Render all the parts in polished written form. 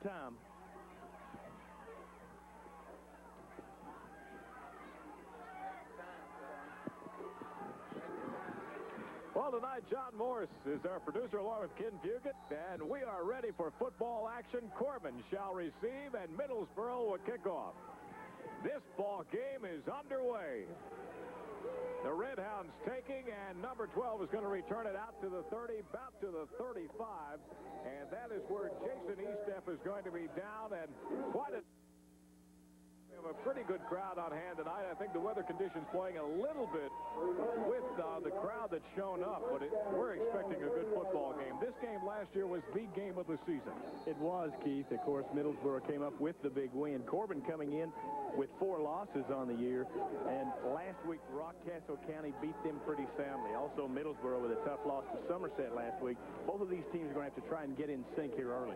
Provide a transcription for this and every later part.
time. Well, tonight, John Morse is our producer along with Ken Fugit, and we are ready for football action. Corbin shall receive, and Middlesboro will kick off. This ball game is underway. The Red Hounds taking, and number 12 is going to return it out to the 30, about to the 35, and that is where Jason Estep is going to be down, and quite a... We have a pretty good crowd on hand tonight. I think the weather conditions playing a little bit with the crowd that's shown up, but we're expecting a good football game. This game last year was the game of the season. It was, Keith. Of course, Middlesboro came up with the big win. Corbin coming in with 4 losses on the year, and last week Rockcastle County beat them pretty soundly. Also, Middlesboro with a tough loss to Somerset last week. Both of these teams are going to have to try and get in sync here early.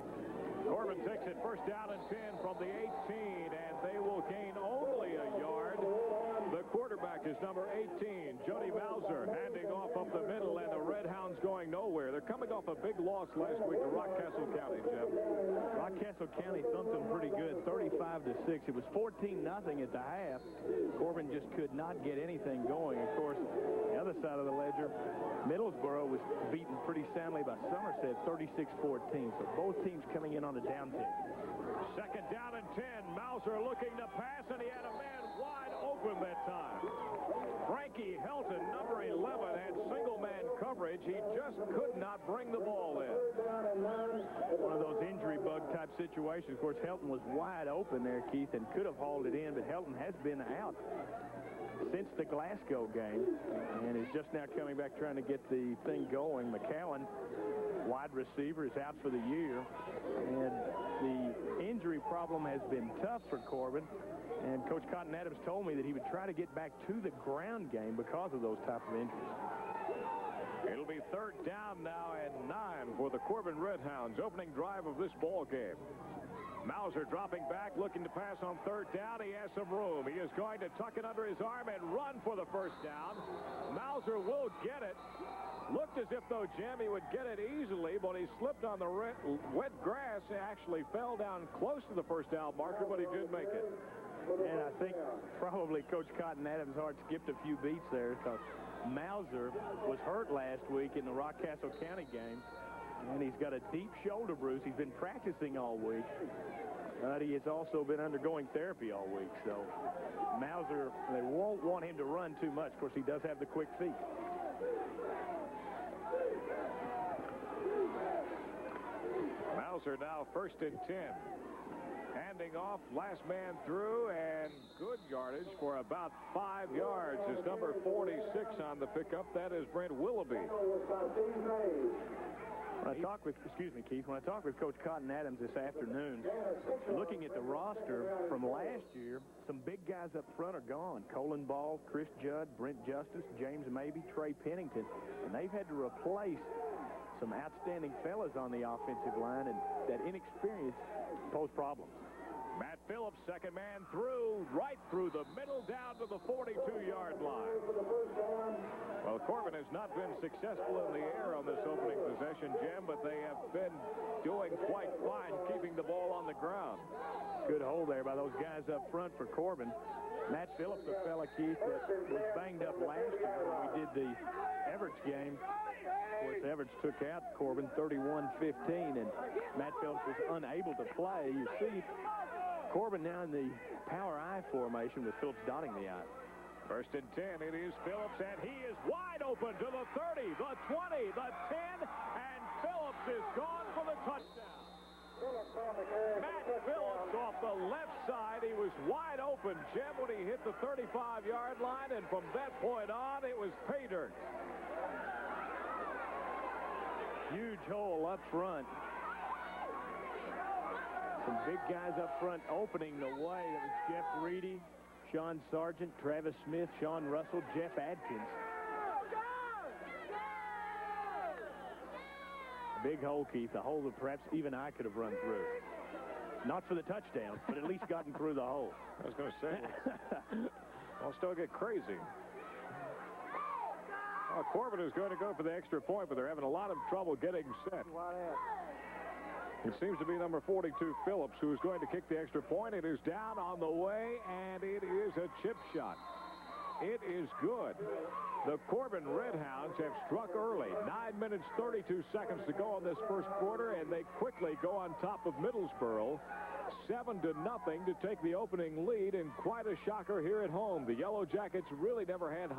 Corbin takes it first down and 10 from the 18, and they will gain only a yard. The quarterback is number 18, Jody Mauser, handing off up the middle, and the Red Hounds going nowhere. They're coming off a big loss last week to Rockcastle County, Jim. Rockcastle County thumped them pretty good, 35-6. It was 14-0 at the half. Corbin just could not get anything going. Of course, the other side of the ledger, Middlesboro was beaten pretty soundly by Somerset, 36-14. So both teams coming in on a downtick. Second down and 10. Mauser looking to pass, and he had a man wide open that time. Frankie Helton, number 11, had single-man coverage. He just could not bring the ball in. One of those injury bug type situations. Of course, Helton was wide open there, Keith, and could have hauled it in, but Helton has been out since the Glasgow game and is just now coming back trying to get the thing going. McCowan, wide receiver, is out for the year, and the injury problem has been tough for Corbin. And Coach Cotton Adams told me that he would try to get back to the ground game because of those type of injuries. It'll be third down now and 9 for the Corbin Red Hounds, opening drive of this ball game. Mauser dropping back, looking to pass on third down. He has some room. He is going to tuck it under his arm and run for the first down. Mauser will get it. Looked as if, though, Jim, he would get it easily, but he slipped on the wet grass. He actually fell down close to the first down marker, but he did make it. And I think probably Coach Cotton Adams' heart skipped a few beats there because Mauser was hurt last week in the Rockcastle County game, and he's got a deep shoulder bruise. He's been practicing all week, but he has also been undergoing therapy all week. So Mauser, they won't want him to run too much. Of course, he does have the quick feet. Mauser now first and 10. Handing off, last man through, and good yardage for about 5 yards. Is number 46 on the pickup. That is Brent Willoughby. When I talked with, excuse me, Keith, when I talked with Coach Cotton Adams this afternoon, looking at the roster from last year, some big guys up front are gone. Colin Ball, Chris Judd, Brent Justice, James Mabey, Trey Pennington, and they've had to replace some outstanding fellas on the offensive line, and that inexperience posed problems. Matt Phillips, second man through, right through the middle, down to the 42-yard line. Well, Corbin has not been successful in the air on this opening possession, Jim, but they have been doing quite fine keeping the ball on the ground. Good hold there by those guys up front for Corbin. Matt Phillips, a fella, Keith, that was banged up last year when we did the Everett game. Of course, Everett took out Corbin 31-15, and Matt Phillips was unable to play. You see Corbin now in the power I formation with Phillips dotting the I. First and 10, it is Phillips, and he is wide open to the 30, the 20, the 10, and Phillips is gone for the touchdown. Matt Phillips off the left side. He was wide open, Jim, when he hit the 35-yard line, and from that point on, it was pay dirt. Huge hole up front. Some big guys up front opening the way. That was Jeff Reedy, Sean Sargent, Travis Smith, Sean Russell, Jeff Adkins. Big hole, Keith. A hole that perhaps even I could have run through. Not for the touchdown, but at least gotten through the hole. I was going to say, I'll still get crazy. Well, Corbin is going to go for the extra point, but they're having a lot of trouble getting set. It seems to be number 42, Phillips, who is going to kick the extra point. It is down on the way, and it is a chip shot. It is good. The Corbin Redhounds have struck early. 9 minutes, 32 seconds to go in this first quarter, and they quickly go on top of Middlesboro. 7-0 to take the opening lead, and quite a shocker here at home. The Yellow Jackets really never had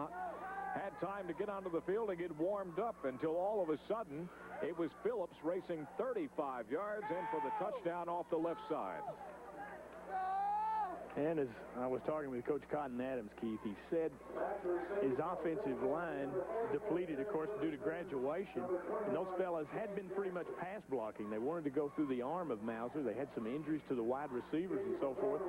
time to get onto the field and get warmed up until all of a sudden it was Phillips racing 35 yards in for the touchdown off the left side. And as I was talking with Coach Cotton Adams, Keith, he said his offensive line depleted, of course, due to graduation. And those fellas had been pretty much pass blocking. They wanted to go through the arm of Mauser. They had some injuries to the wide receivers and so forth.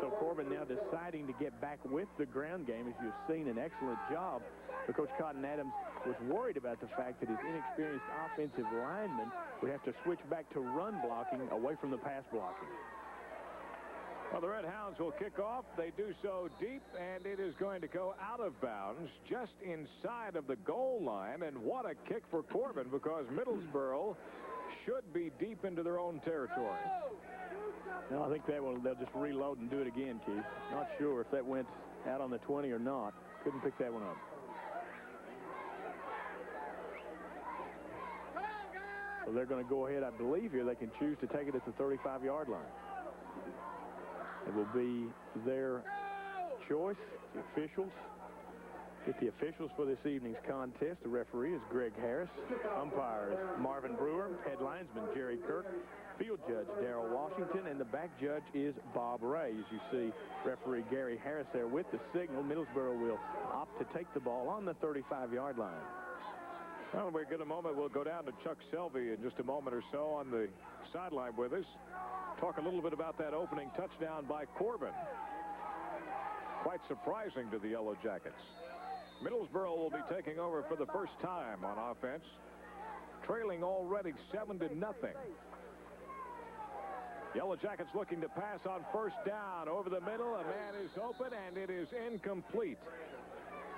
So Corbin now deciding to get back with the ground game, as you've seen, an excellent job. But Coach Cotton Adams was worried about the fact that his inexperienced offensive linemen would have to switch back to run blocking away from the pass blocking. Well, the Red Hounds will kick off. They do so deep, and it is going to go out of bounds just inside of the goal line. And what a kick for Corbin, because Middlesboro should be deep into their own territory. No, I think they'll just reload and do it again, Keith. Not sure if that went out on the 20 or not. Couldn't pick that one up. So they're going to go ahead, I believe here. They can choose to take it at the 35-yard line. It will be their choice. The officials. Get the officials for this evening's contest. The referee is Greg Harris. Umpire is Marvin Brewer. Head linesman Jerry Kirk. Field judge Darrell Washington. And the back judge is Bob Ray. As you see referee Gary Harris there with the signal. Middlesboro will opt to take the ball on the 35-yard line. Well, when we get a moment, we'll go down to Chuck Selvey in just a moment or so on the sideline with us. Talk a little bit about that opening touchdown by Corbin. Quite surprising to the Yellow Jackets. Middlesboro will be taking over for the first time on offense, trailing already 7-0. Yellow Jackets looking to pass on first down over the middle. A man is open, and it is incomplete.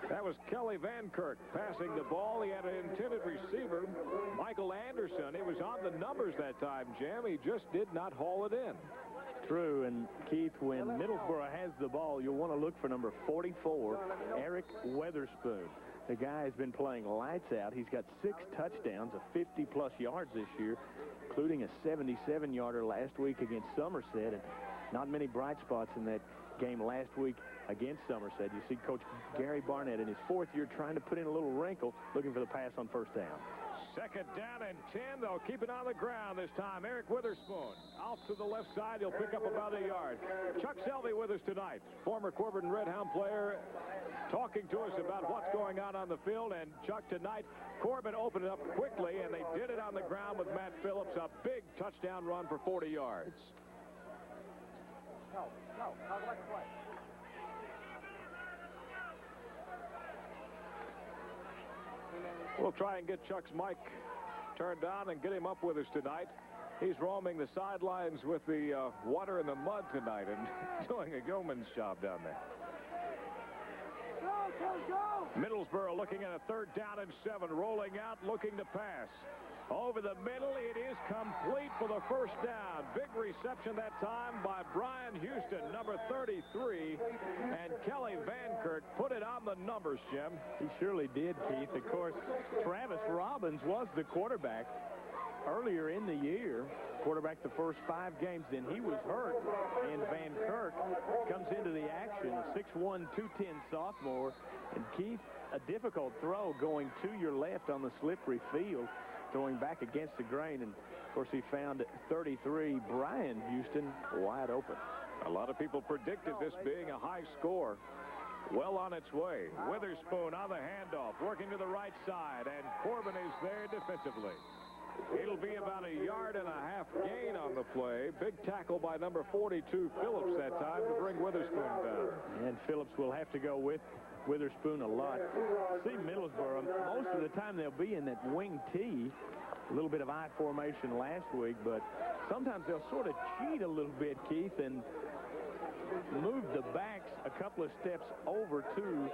That was Kelly Van Kirk passing the ball. He had an intended receiver, Michael Anderson. He was on the numbers that time, Jim. He just did not haul it in. True, and Keith, when Middlesboro has the ball, you'll want to look for number 44, Eric Weatherspoon. The guy has been playing lights out. He's got 6 touchdowns of 50-plus yards this year, including a 77-yarder last week against Somerset. And not many bright spots in that game last week against Somerset. You see Coach Gary Barnett in his 4th year trying to put in a little wrinkle, looking for the pass on first down. Second down and 10. They'll keep it on the ground this time. Eric Witherspoon out to the left side. He'll pick up about a yard. Chuck Selvey with us tonight, former Corbin Redhound player, talking to us about what's going on the field. And Chuck, tonight Corbin opened it up quickly, and they did it on the ground with Matt Phillips. A big touchdown run for 40 yards. No, I'd like to play. We'll try and get Chuck's mic turned on and get him up with us tonight. He's roaming the sidelines with the water and the mud tonight and doing a yeoman's job down there. Go! Middlesboro looking at a 3rd down and 7, rolling out, looking to pass. Over the middle, it is complete for the first down. Big reception that time by Brian Houston, number 33, and Kelly Van Kirk put it on the numbers, Jim. He surely did, Keith. Of course, Travis Robbins was the quarterback earlier in the year. Quarterback the first 5 games, then he was hurt, and Van Kirk comes into the action, a 6'1", 210 sophomore. And Keith, a difficult throw going to your left on the slippery field, throwing back against the grain, and of course he found 33 Brian Houston wide open. A lot of people predicted this being a high score. Well on its way. Witherspoon on the handoff, working to the right side, and Corbin is there defensively. It'll be about a yard and a half gain on the play. Big tackle by number 42 Phillips that time to bring Witherspoon down. And Phillips will have to go with Witherspoon a lot. See Middlesboro, most of the time they'll be in that wing T. A little bit of I formation last week, but sometimes they'll sort of cheat a little bit, Keith, and move the backs a couple of steps over to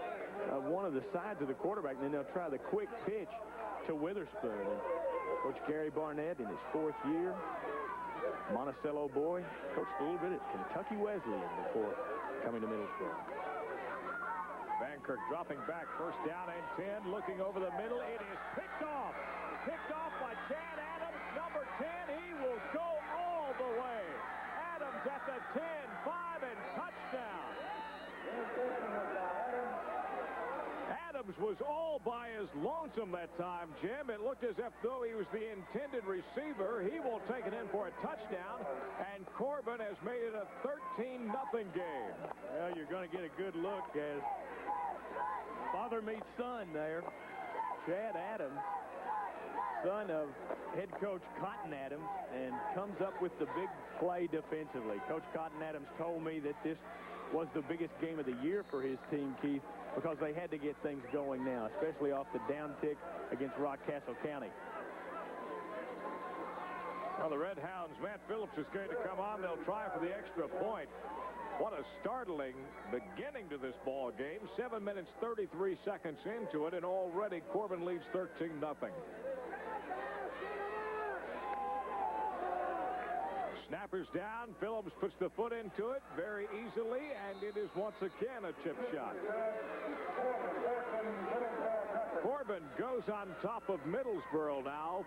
one of the sides of the quarterback, and then they'll try the quick pitch to Witherspoon. And Coach Gary Barnett in his 4th year Monticello boy, coached a little bit at Kentucky Wesleyan before coming to Middlesboro. Van Kirk dropping back, first down and 10, looking over the middle. It is picked off. Picked off by Chad Adams, number 10. He will go all the way. Adams at the 10, 5, and touchdown. Adams was all by his lonesome that time, Jim. It looked as if though he was the intended receiver. He will take it in for a touchdown, and Corbin has made it a 13-0 game. Well, you're going to get a good look as father meets son there. Chad Adams, son of head coach Cotton Adams, and comes up with the big play defensively. Coach Cotton Adams told me that this was the biggest game of the year for his team, Keith, because they had to get things going now, especially off the downtick against Rockcastle County. Well, the Red Hounds, Matt Phillips is going to come on. They'll try for the extra point. What a startling beginning to this ball game. 7 minutes, 33 seconds into it, and already Corbin leads 13-0. Snappers down. Phillips puts the foot into it very easily, and it is once again a chip shot. Corbin goes on top of Middlesboro now,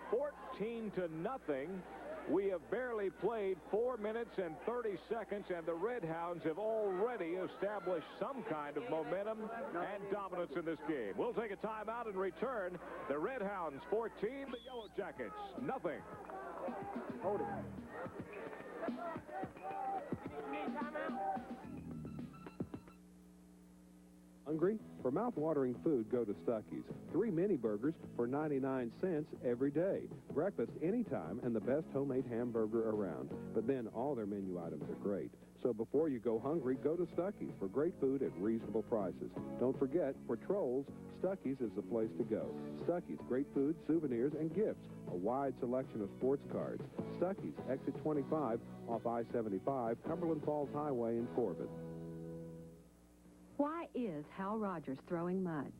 14-0. We have barely played 4 minutes and 30 seconds, and the Red Hounds have already established some kind of momentum and dominance in this game. We'll take a timeout and return. The Red Hounds 14, the Yellow Jackets nothing. Hold it. Hungry? For mouth-watering food, go to Stuckey's. 3 mini burgers for 99 cents every day. Breakfast anytime and the best homemade hamburger around. But then all their menu items are great. So before you go hungry, go to Stuckey's for great food at reasonable prices. Don't forget, for trolls, Stuckey's is the place to go. Stuckey's, great food, souvenirs, and gifts. A wide selection of sports cards. Stuckey's, exit 25 off I-75, Cumberland Falls Highway in Corbin. Why is Hal Rogers throwing mud?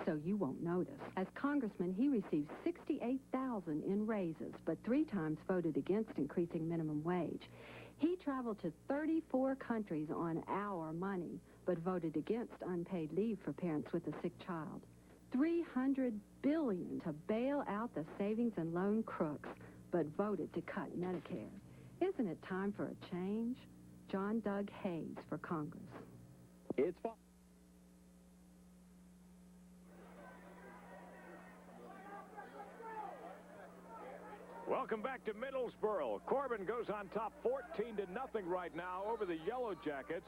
So you won't notice. As congressman, he received $68,000 in raises, but 3 times voted against increasing minimum wage. He traveled to 34 countries on our money, but voted against unpaid leave for parents with a sick child. $300 billion to bail out the savings and loan crooks, but voted to cut Medicare. Isn't it time for a change? John Doug Hayes for Congress. It's fun. Welcome back to Middlesboro. Corbin goes on top 14-0 right now over the Yellow Jackets.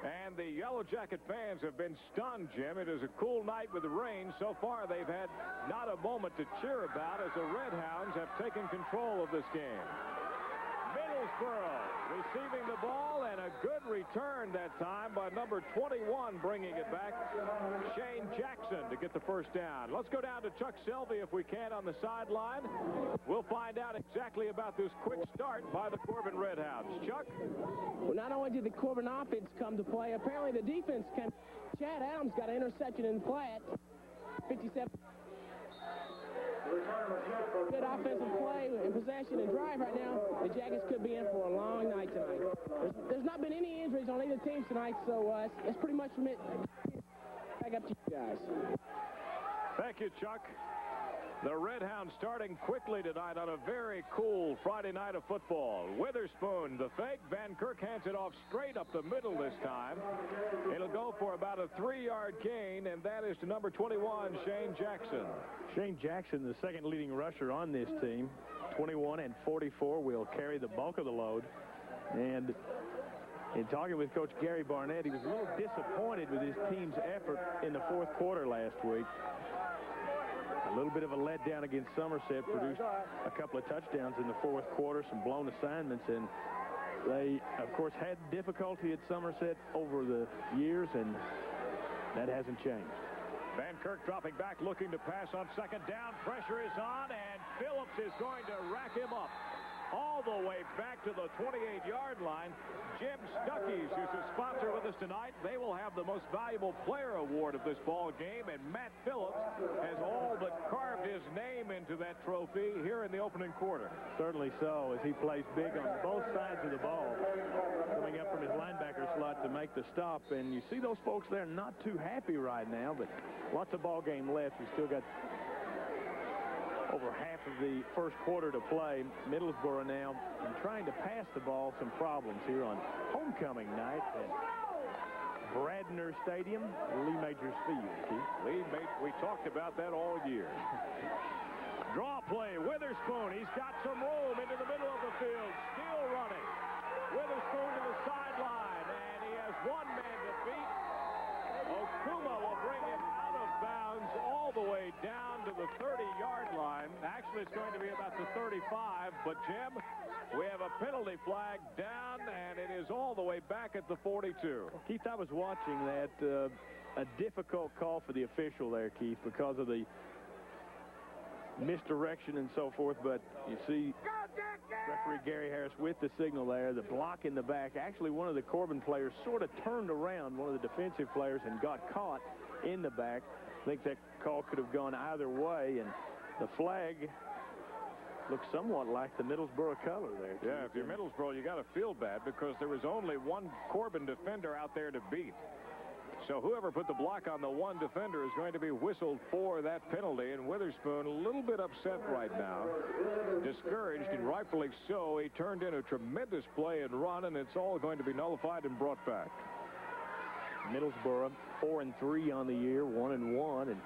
And the Yellow Jacket fans have been stunned, Jim. It is a cool night with the rain. So far, they've had not a moment to cheer about as the Red Hounds have taken control of this game. Middlesboro receiving the ball, and a good return that time by number 21, bringing it back, Shane Jackson, to get the first down. Let's go down to Chuck Selvey if we can on the sideline. We'll find out exactly about this quick start by the Corbin Red Hounds. Chuck? Well, not only did the Corbin offense come to play, apparently the defense came. Chad Adams got an interception in flat. 57. Good offensive play and possession and drive right now. The Jackets could be in for a long night tonight. There's not been any injuries on either team tonight, so it's pretty much from it. Back up to you guys. Thank you, Chuck. The Red Hounds starting quickly tonight on a very cool Friday night of football. Witherspoon, the fake. Van Kirk hands it off straight up the middle this time. It'll go for about a 3-yard gain, and that is to number 21, Shane Jackson. Shane Jackson, the second leading rusher on this team. 21 and 44 will carry the bulk of the load. And in talking with Coach Gary Barnett, he was a little disappointed with his team's effort in the fourth quarter last week. A little bit of a letdown against Somerset, produced a couple of touchdowns in the fourth quarter, some blown assignments, and they, of course, had difficulty at Somerset over the years, and that hasn't changed. Van Kirk dropping back, looking to pass on second down. Pressure is on, and Phillips is going to rack him up. all the way back to the 28-yard line. Jim Stuckey's is a sponsor with us tonight. They will have the Most Valuable Player Award of this ball game, and Matt Phillips has all but carved his name into that trophy here in the opening quarter. Certainly so, as he plays big on both sides of the ball, coming up from his linebacker slot to make the stop. And you see those folks there not too happy right now, but lots of ball game left. We still got over half of the first quarter to play. Middlesboro now trying to pass the ball, some problems here on homecoming night at Bradner Stadium, Lee Majors Field. We talked about that all year. Draw play, Witherspoon. He's got some room into the middle of the field. Still running. Witherspoon to the sideline, and he has one man to beat. Okuma will bring him out of bounds all the way down to the 30-yard line. Actually, it's going to be about the 35, but Jim, we have a penalty flag down, and it is all the way back at the 42. Keith, I was watching that. A difficult call for the official there, Keith, because of the misdirection and so forth, but you see referee Gary Harris with the signal there, the block in the back. Actually, one of the Corbin players sort of turned around, one of the defensive players, and got caught in the back. I think that call could have gone either way, and the flag looks somewhat like the Middlesboro color there. Yeah, if you're Middlesboro, you got to feel bad because there was only one Corbin defender out there to beat. So whoever put the block on the one defender is going to be whistled for that penalty. And Witherspoon a little bit upset right now. Discouraged, and rightfully so. He turned in a tremendous play and run, and it's all going to be nullified and brought back. Middlesboro 4-3 on the year, 1-1. And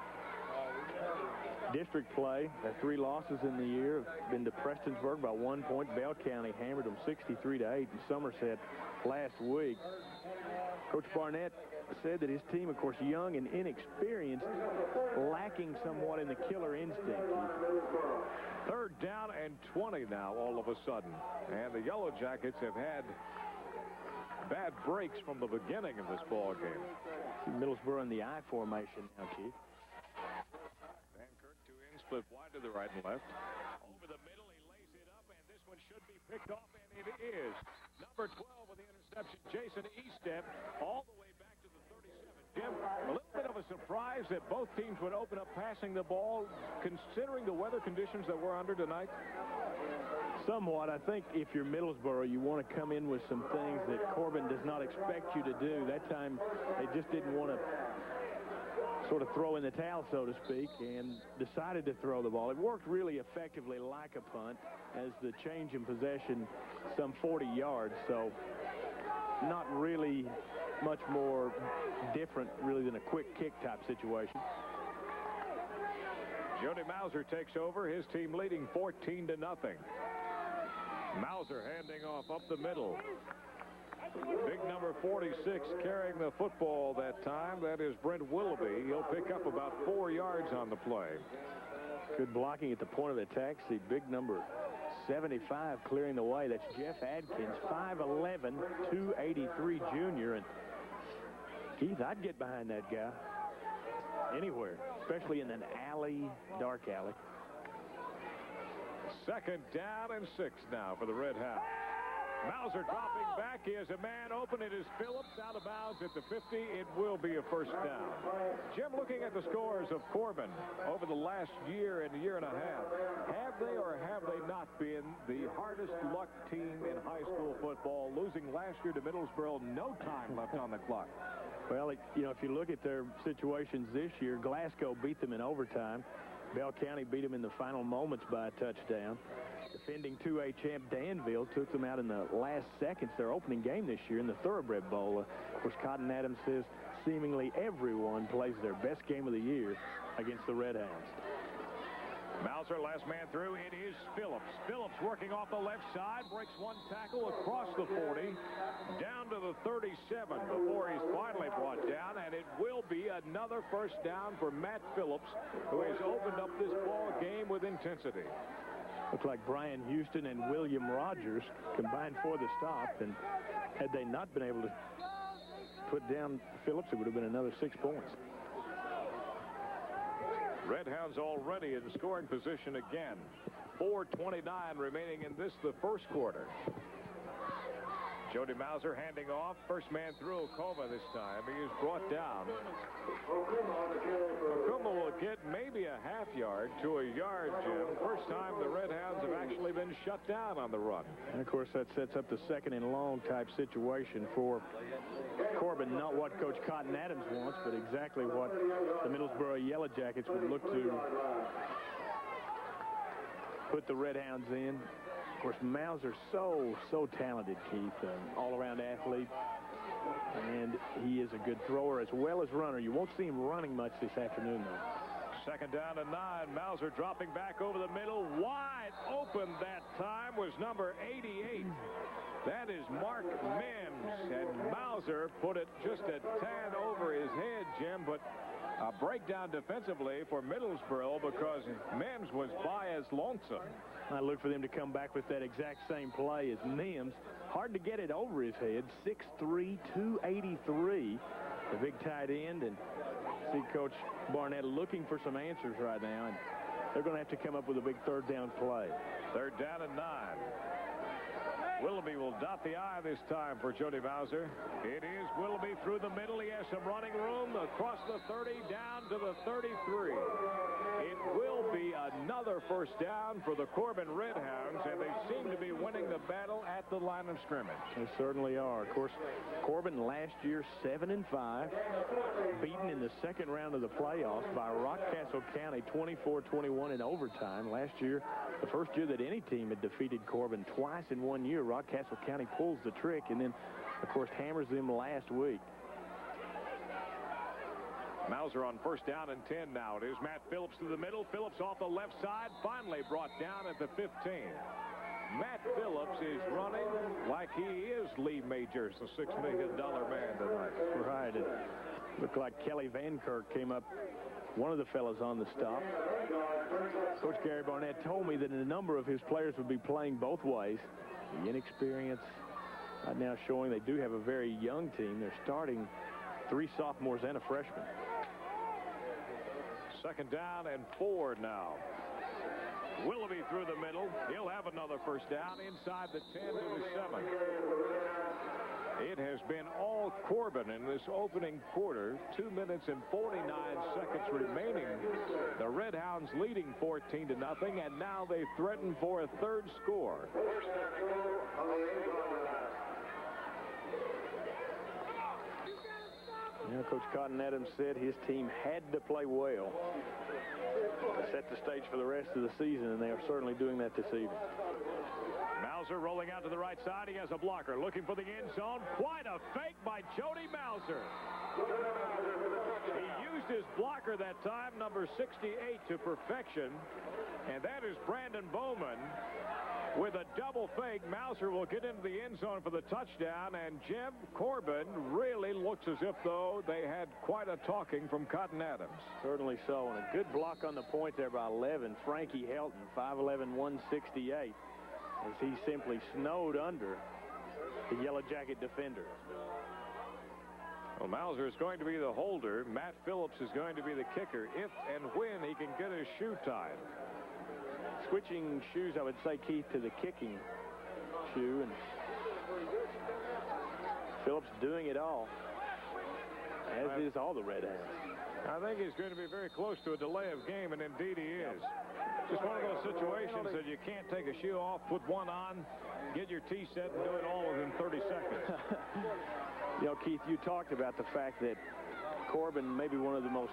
district play, their 3 losses in the year have been to Prestonsburg by 1 point. Bell County hammered them 63-8 in Somerset last week. Coach Barnett said that his team, of course, young and inexperienced, lacking somewhat in the killer instinct. 3rd down and 20 now all of a sudden. And the Yellow Jackets have had bad breaks from the beginning of this ball game. See Middlesboro in the I formation now, Keith. Van Kirk to in, split wide to the right and left. Over the middle, he lays it up, and this one should be picked off, and it is. Number 12 with the interception, Jason Eastep, all the way back to the 37. Jim, a little bit of a surprise that both teams would open up passing the ball, considering the weather conditions that we're under tonight. Somewhat. I think if you're Middlesboro, you want to come in with some things that Corbin does not expect you to do. That time, they just didn't want to sort of throw in the towel, so to speak, and decided to throw the ball. It worked really effectively like a punt, as the change in possession some 40 yards, so not really much more different, really, than a quick kick type situation. Jody Mauser takes over, his team leading 14-0. Mauser handing off up the middle. Big number 46 carrying the football that time. That is Brent Willoughby. He'll pick up about 4 yards on the play. Good blocking at the point of attack. See big number 75 clearing the way. That's Jeff Adkins, 5'11", 283 junior. And Keith, I'd get behind that guy anywhere, especially in an alley, dark alley. 2nd down and 6 now for the Red Hounds. Mauser dropping back. He has a man open. It is Phillips out of bounds at the 50. It will be a 1st down. Jim, looking at the scores of Corbin over the last year and a year and a half, have they or have they not been the hardest luck team in high school football, losing last year to Middlesboro, no time left on the clock? Well, you know, if you look at their situations this year, Glasgow beat them in overtime. Bell County beat them in the final moments by a touchdown. Defending 2A champ Danville took them out in the last seconds, their opening game this year in the Thoroughbred Bowl. Of course, Cotton Adams says seemingly everyone plays their best game of the year against the Red Hounds. Mauser, last man through. It is Phillips. Phillips working off the left side, breaks one tackle across the 40, down to the 37 before he's finally brought down, and it will be another 1st down for Matt Phillips, who has opened up this ball game with intensity. Looks like Brian Houston and William Rogers combined for the stop, and had they not been able to put down Phillips, it would have been another 6 points. Red Hounds already in scoring position again. 4:29 remaining in this, the first quarter. Jody Mauser handing off. First man through Okuma this time. He is brought down. Okuma will get maybe a half yard to a yard, Jim. First time the Red Hounds have actually been shut down on the run. And, of course, that sets up the second and long type situation for Corbin. Not what Coach Cotton Adams wants, but exactly what the Middlesboro Yellow Jackets would look to put the Red Hounds in. Of course, Mauser's so talented, Keith, all-around athlete, and he is a good thrower as well as runner. You won't see him running much this afternoon, though. Second down and 9. Mauser dropping back over the middle. Wide open that time was number 88. That is Mark Mims, and Mauser put it just a tad over his head, Jim, but a breakdown defensively for Middlesboro because Mims was by as lonesome. I look for them to come back with that exact same play as Mims. Hard to get it over his head. 6'3", 283, the big tight end. And see Coach Barnett looking for some answers right now. And they're going to have to come up with a big third down play. Third down and 9. Willoughby will dot the I this time for Jody Mauser. It is Willoughby through the middle. He has some running room across the 30 down to the 33. It will be another first down for the Corbin Red Hounds, and they seem to be winning the battle at the line of scrimmage. They certainly are. Of course, Corbin last year 7-5, beaten in the second round of the playoffs by Rockcastle County 24-21 in overtime. Last year, the first year that any team had defeated Corbin twice in 1 year, Rockcastle County pulls the trick and then, of course, hammers them last week. Mauser on first down and 10 now. It is Matt Phillips through the middle. Phillips off the left side, finally brought down at the 15. Matt Phillips is running like he is Lee Majors, the $6 million man tonight. Right. It looked like Kelly Van Kirk came up, one of the fellas on the stop. Coach Gary Barnett told me that a number of his players would be playing both ways. The inexperience right now showing they do have a very young team. They're starting 3 sophomores and a freshman. Second down and 4 now. Willoughby through the middle. He'll have another first down inside the 10 to the 7. It has been all Corbin in this opening quarter. 2 minutes and 49 seconds remaining. The Red Hounds leading 14-0, and now they threaten for a third score. You know, Coach Cotton Adams said his team had to play well to set the stage for the rest of the season, and they are certainly doing that this evening. Mauser rolling out to the right side. He has a blocker looking for the end zone. Quite a fake by Jody Mauser. He used his blocker that time, number 68, to perfection, and that is Brandon Bowman. With a double fake, Mauser will get into the end zone for the touchdown, and Jim, Corbin really looks as if, though, they had quite a talking from Cotton Adams. Certainly so, and a good block on the point there by 11, Frankie Helton, 5'11", 168, as he simply snowed under the Yellow Jacket defender. Well, Mauser is going to be the holder. Matt Phillips is going to be the kicker if and when he can get his shoe tied. Switching shoes, I would say, Keith, to the kicking shoe, and Phillips doing it all, as is all the Red Hounds. I think he's going to be very close to a delay of game, and indeed he is. Just one of those situations that you can't take a shoe off, put one on, get your tee set, and do it all within 30 seconds. You know, Keith, you talked about the fact that Corbin may be one of the most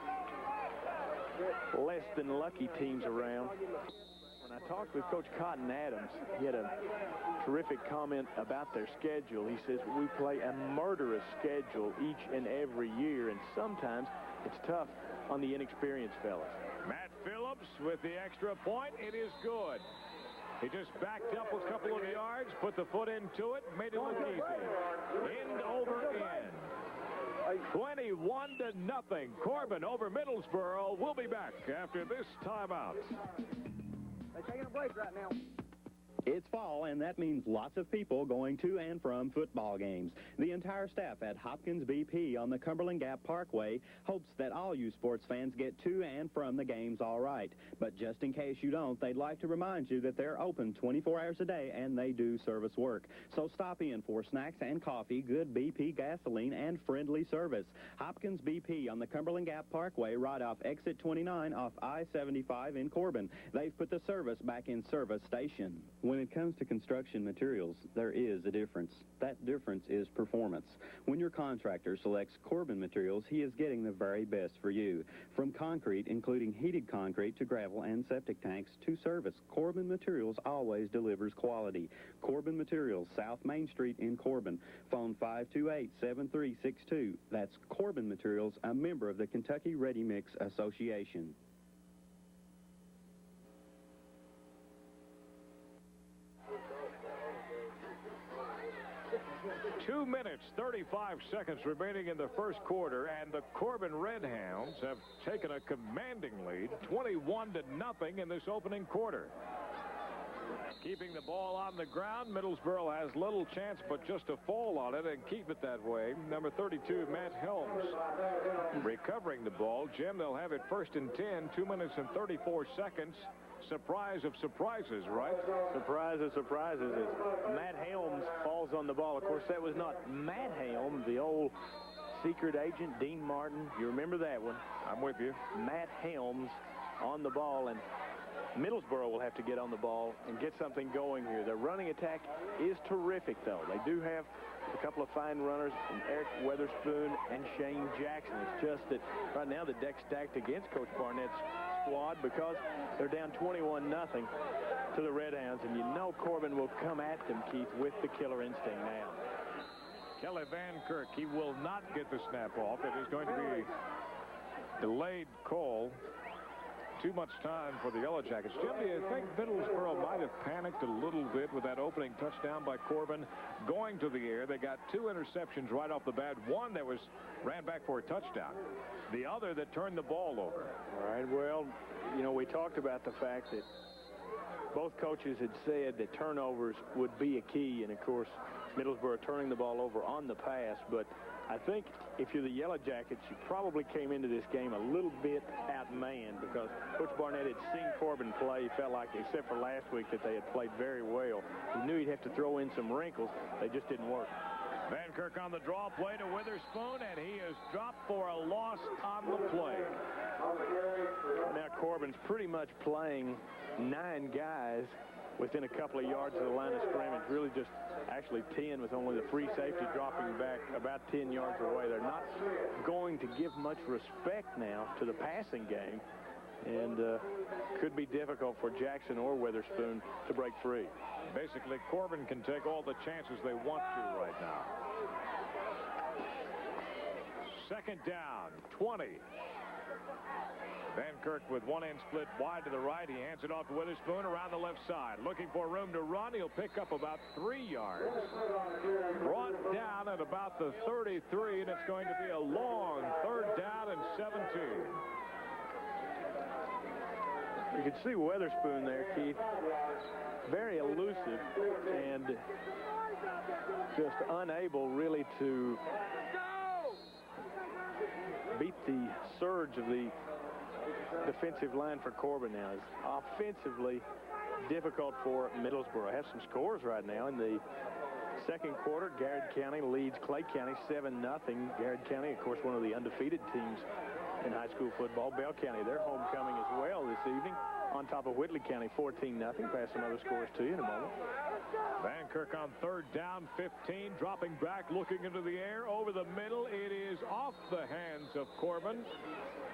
less than lucky teams around. When I talked with Coach Cotton Adams, he had a terrific comment about their schedule. He says, we play a murderous schedule each and every year, and sometimes it's tough on the inexperienced fellas. Matt Phillips with the extra point. It is good. He just backed up a couple of yards, put the foot into it, made it look easy. End over end. 21-0. Corbin over Middlesboro. We'll be back after this timeout. They're taking a break right now. It's fall, and that means lots of people going to and from football games. The entire staff at Hopkins BP on the Cumberland Gap Parkway hopes that all you sports fans get to and from the games all right. But just in case you don't, they'd like to remind you that they're open 24 hours a day, and they do service work. So stop in for snacks and coffee, good BP gasoline, and friendly service. Hopkins BP on the Cumberland Gap Parkway, right off exit 29 off I-75 in Corbin. They've put the service back in service station. When it comes to construction materials, there is a difference. That difference is performance. When your contractor selects Corbin materials, he is getting the very best for you. From concrete, including heated concrete, to gravel and septic tanks, to service, Corbin Materials always delivers quality. Corbin Materials, South Main Street in Corbin. Phone 528-7362. That's Corbin Materials, a member of the Kentucky Ready Mix Association. 2 minutes, 35 seconds remaining in the first quarter, and the Corbin Red Hounds have taken a commanding lead, 21-0 in this opening quarter. Keeping the ball on the ground, Middlesboro has little chance but just to fall on it and keep it that way. Number 32, Matt Helms, recovering the ball. Jim, they'll have it first and 10, 2 minutes and 34 seconds. Surprise of surprises, right? Surprise of surprises is Matt Helms falls on the ball. Of course, that was not Matt Helms, the old secret agent, Dean Martin. You remember that one? I'm with you. Matt Helms on the ball, and Middlesboro will have to get on the ball and get something going here. Their running attack is terrific, though. They do have a couple of fine runners, Eric Weatherspoon and Shane Jackson. It's just that right now the deck's stacked against Coach Barnett's squad because they're down 21-0 to the Red Hounds, and you know Corbin will come at them, Keith, with the killer instinct now. Kelly Van Kirk, he will not get the snap off. It is going to be a delayed call. Too much time for the Yellow Jackets. Jim, do you think Middlesboro might have panicked a little bit with that opening touchdown by Corbin going to the air? They got 2 interceptions right off the bat. One that ran back for a touchdown. The other that turned the ball over. All right, well, you know, we talked about the fact that both coaches had said that turnovers would be a key, and of course Middlesboro turning the ball over on the pass. But I think if you're the Yellow Jackets, you probably came into this game a little bit outmanned because Coach Barnett had seen Corbin play. He felt like, except for last week, that they had played very well. He knew he'd have to throw in some wrinkles. They just didn't work. Van Kirk on the draw play to Witherspoon, and he is dropped for a loss on the play. Now Corbin's pretty much playing 9 guys within a couple of yards of the line of scrimmage. Really just actually 10, with only the free safety dropping back about 10 yards away. They're not going to give much respect now to the passing game, and could be difficult for Jackson or Witherspoon to break free. Basically, Corbin can take all the chances they want to right now. Second down, 20. Van Kirk with one end split wide to the right. He hands it off to Witherspoon around the left side. Looking for room to run. He'll pick up about 3 yards. Brought down at about the 33, and it's going to be a long 3rd down and 17. You can see Witherspoon there, Keith. Very elusive and just unable really to beat the surge of the defensive line for Corbin now. It's offensively difficult for Middlesboro. I have some scores right now. In the second quarter, Garrett County leads Clay County 7-0. Garrett County, of course, one of the undefeated teams in high school football. Bell County, their homecoming as well this evening, on top of Whitley County, 14-0. Pass some other scores to you in a moment. Van Kirk on 3rd down, 15, dropping back, looking into the air, over the middle. It is off the hands of Corbin.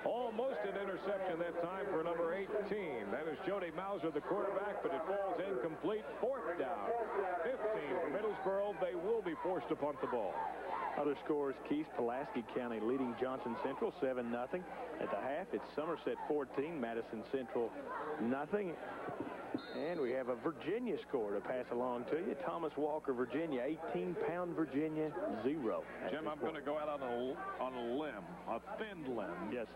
Almost an interception that time for number 18. That is Jody Mauser, the quarterback, but it falls incomplete. 4th down, 15 for Middlesboro. They will be forced to punt the ball. Other scores, Keith, Pulaski County leading Johnson Central 7-0. At the half, it's Somerset 14, Madison Central nothing. And we have a Virginia score to pass along to you. Thomas Walker, Virginia, 18-pound Virginia, 0. Jim, I'm going to go out on a limb, a thin limb. Yes.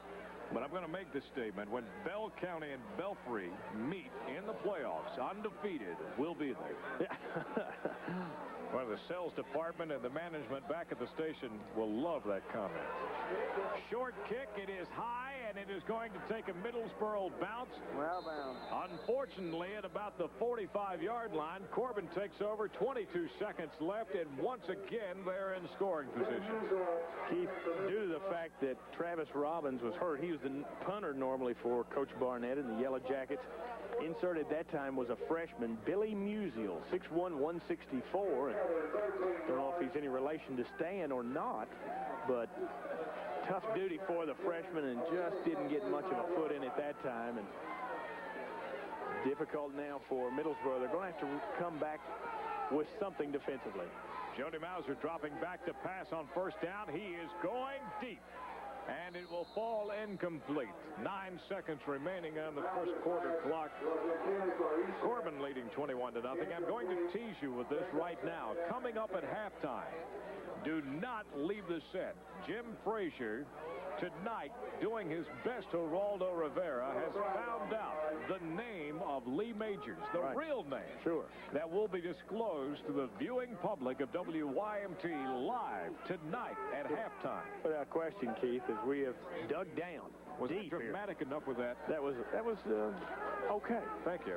But I'm going to make this statement. When Bell County and Belfry meet in the playoffs, undefeated, we'll be there. Well, the sales department and the management back at the station will love that comment. Short kick. It is high, and it is going to take a Middlesboro bounce. Well bound. Unfortunately, at about the 45-yard line, Corbin takes over. 22 seconds left, and once again, they're in scoring position. Keith, due to the fact that Travis Robbins was hurt, he was the punter normally for Coach Barnett and the Yellow Jackets. Inserted that time was a freshman, Billy Musial, 6'1", 164. And I don't know if he's any relation to Stan or not, but tough duty for the freshman and just didn't get much of a foot in at that time. And difficult now for Middlesboro. They're going to have to come back with something defensively. Jody Mauser dropping back to pass on first down. He is going deep, and it will fall incomplete. 9 seconds remaining on the first quarter clock. Corbin leading 21-0. I'm going to tease you with this right now. Coming up at halftime, do not leave the set. Jim Frazier, tonight, doing his best to Geraldo Rivera, has found out the name of Lee Majors, the real name. Sure. That will be disclosed to the viewing public of WYMT live tonight at halftime. Without question, Keith, as we have dug down. Was it dramatic enough with that? That was okay. Thank you.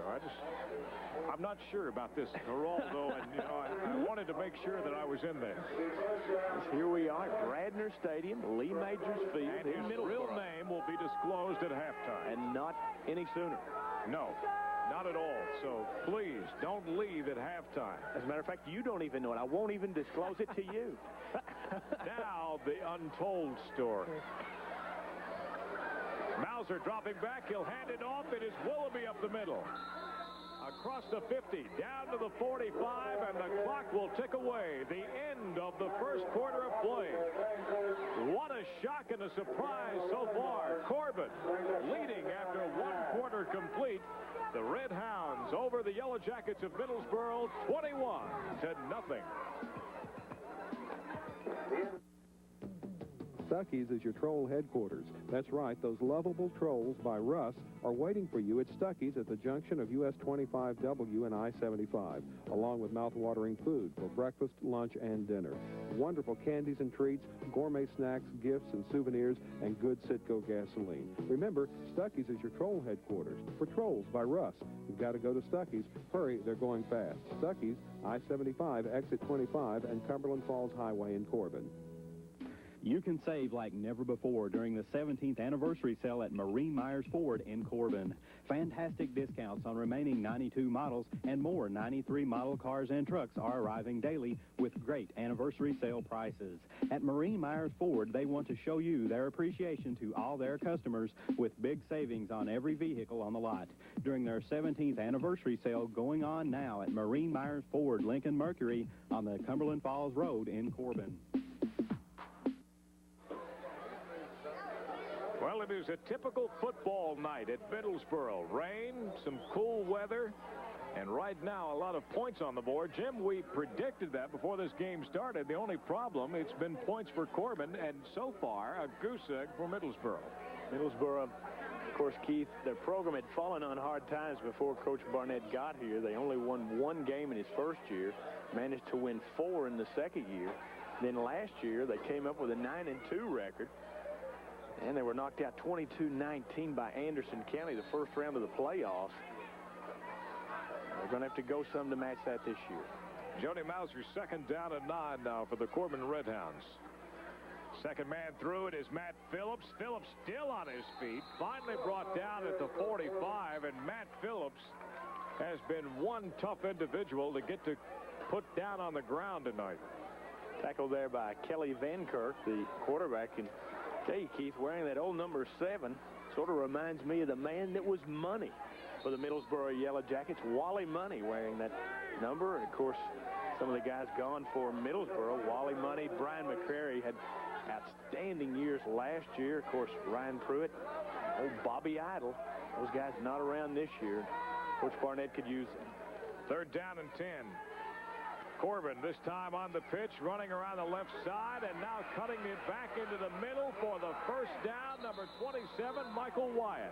I'm not sure about this, Geraldo, and I wanted to make sure that I was in there. Here we are at Radnor Stadium, Lee Majors Field. And his real name will be disclosed at halftime. And not any sooner. No, not at all. So please don't leave at halftime. As a matter of fact, you don't even know it. I won't even disclose it to you. Now the untold story. Mauser dropping back. He'll hand it off. It is Willoughby up the middle. Across the 50, down to the 45, and the clock will tick away. The end of the first quarter of play. What a shock and a surprise so far. Corbin leading after 1 quarter complete. The Red Hounds over the Yellow Jackets of Middlesboro, 21-0. Stuckey's is your troll headquarters. That's right, those lovable trolls by Russ are waiting for you at Stuckey's at the junction of US 25W and I-75, along with mouth-watering food for breakfast, lunch, and dinner. Wonderful candies and treats, gourmet snacks, gifts, and souvenirs, and good Citgo gasoline. Remember, Stuckey's is your troll headquarters for Trolls by Russ. You've got to go to Stuckey's. Hurry, they're going fast. Stuckey's, I-75, exit 25, and Cumberland Falls Highway in Corbin. You can save like never before during the 17th anniversary sale at Marine Myers Ford in Corbin. Fantastic discounts on remaining 92 models and more 93 model cars and trucks are arriving daily with great anniversary sale prices. At Marine Myers Ford, they want to show you their appreciation to all their customers with big savings on every vehicle on the lot. During their 17th anniversary sale going on now at Marine Myers Ford, Lincoln Mercury on the Cumberland Falls Road in Corbin. Well, it is a typical football night at Middlesboro. Rain, some cool weather, and right now a lot of points on the board. Jim, we predicted that before this game started. The only problem, it's been points for Corbin, and so far a goose egg for Middlesboro. Middlesboro, of course, Keith, their program had fallen on hard times before Coach Barnett got here. They only won 1 game in his first year, managed to win 4 in the second year. Then last year, they came up with a 9-2 record. And they were knocked out 22-19 by Anderson County the first round of the playoffs. They're going to have to go some to match that this year. Jody Mauser, 2nd down and 9 now for the Corbin Redhounds. Second man through it is Matt Phillips. Phillips still on his feet. Finally brought down at the 45, and Matt Phillips has been one tough individual to get to put down on the ground tonight. Tackled there by Kelly Van Kirk, the quarterback. And tell you, Keith, wearing that old number 7 sort of reminds me of the man that was money for the Middlesboro Yellow Jackets, Wally Money, wearing that number. And, of course, some of the guys gone for Middlesboro, Wally Money, Brian McCrary had outstanding years last year. Of course, Ryan Pruitt, old Bobby Idle, those guys not around this year. Coach Barnett could use 3rd down and 10. Corbin this time on the pitch, running around the left side, and now cutting it back into the middle for the first down, number 27, Michael Wyatt.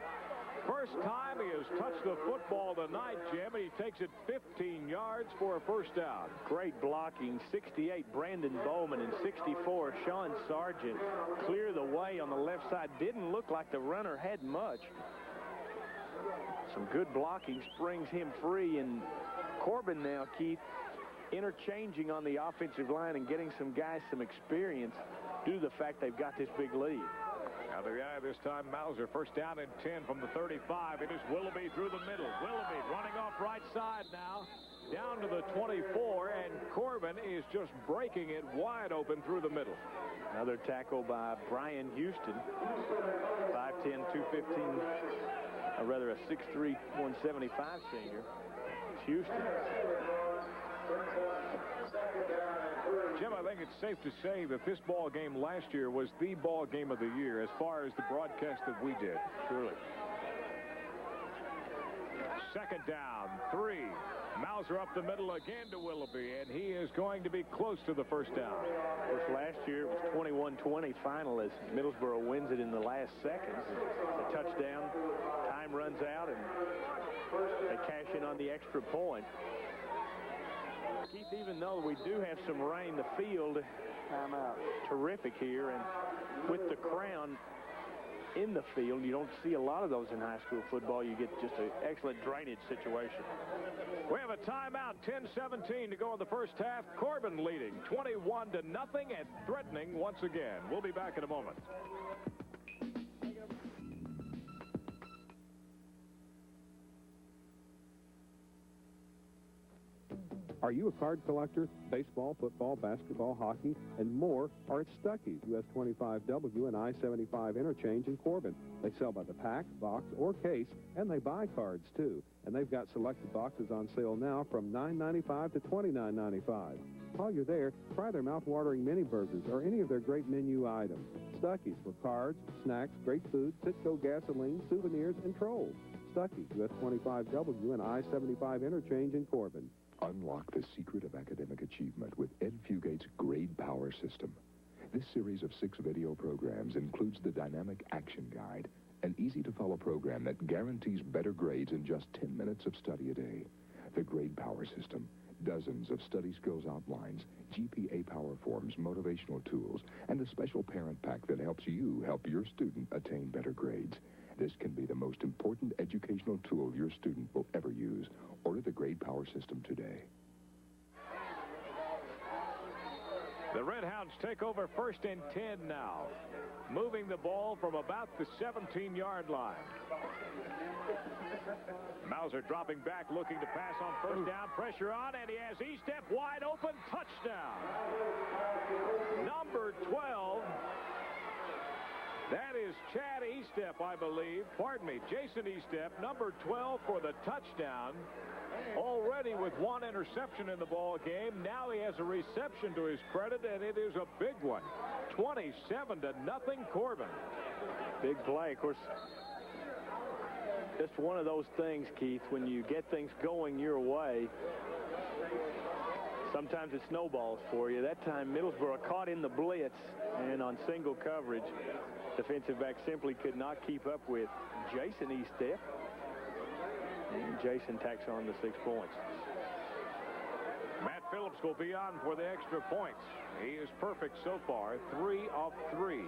First time he has touched the football tonight, Jim, and he takes it 15 yards for a first down. great blocking. 68, Brandon Bowman, and 64, Sean Sargent clear the way on the left side. Didn't look like the runner had much. Some good blocking springs him free, and Corbin now, Keith, interchanging on the offensive line and getting some guys some experience due to the fact they've got this big lead. Now the guy this time, Mauser, first down and 10 from the 35. It is Willoughby through the middle. Willoughby running off right side now, down to the 24, and Corbin is just breaking it wide open through the middle. Another tackle by Brian Houston, 5'10", 215, or rather a 6'3", 175 senior. It's Houston. Jim, I think it's safe to say that this ball game last year was the ball game of the year as far as the broadcast that we did. Surely. 2nd down, 3. Mauser up the middle again to Willoughby, and he is going to be close to the first down. Of course, last year it was 21-20 final as Middlesboro wins it in the last seconds. A touchdown, time runs out, and they cash in on the extra point. Keith, even though we do have some rain, the field terrific here, and with the crown in the field, you don't see a lot of those in high school football. You get just an excellent drainage situation. We have a timeout, 10-17 to go in the first half. Corbin leading 21-0 and threatening once again. We'll be back in a moment. Are you a card collector? Baseball, football, basketball, hockey, and more are at Stuckey's, US 25W and I-75 interchange in Corbin. They sell by the pack, box, or case, and they buy cards, too. And they've got selected boxes on sale now from $9.95 to $29.95. While you're there, try their mouth-watering mini burgers or any of their great menu items. Stuckey's for cards, snacks, great food, Citgo gasoline, souvenirs, and trolls. Stuckey's, US 25W and I-75 interchange in Corbin. Unlock the secret of academic achievement with Ed Fugate's Grade Power System. This series of 6 video programs includes the Dynamic Action Guide, an easy-to-follow program that guarantees better grades in just 10 minutes of study a day. The Grade Power System, dozens of study skills outlines, GPA power forms, motivational tools, and a special parent pack that helps you help your student attain better grades. This can be the most important educational tool your student will ever use. Order the Grade Power System today. The Redhounds take over 1st and 10 now, moving the ball from about the 17-yard line. Mauser dropping back, looking to pass on first down. Pressure on, and he has E-step wide open. Touchdown. Number 12. That is Chad E-step, I believe. Pardon me, Jason E-step, number 12 for the touchdown. Already with 1 interception in the ball game. Now he has a reception to his credit, and it is a big one. 27-0 Corbin. Big play. Of course, just one of those things, Keith, when you get things going your way, sometimes it snowballs for you. That time, Middlesboro caught in the blitz, and on single coverage, defensive back simply could not keep up with Jason E-step. And Jason tacks on the 6 points. Matt Phillips will be on for the extra points. He is perfect so far, 3 of 3.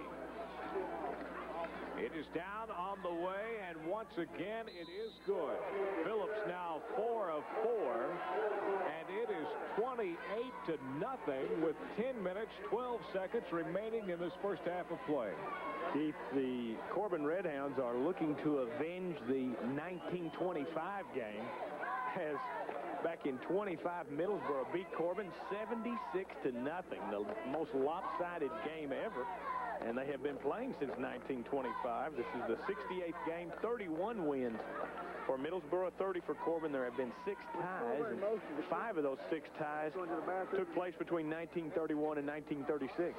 It is down on the way, and once again, it is good. Phillips now 4 of 4, and it is 28-0 with 10 minutes, 12 seconds remaining in this first half of play. Keith, the Corbin Redhounds are looking to avenge the 1925 game, as back in 25, Middlesboro beat Corbin 76-0, the most lopsided game ever. And they have been playing since 1925. This is the 68th game, 31 wins for Middlesboro, 30 for Corbin. There have been 6 ties, and 5 of those 6 ties took place between 1931 and 1936.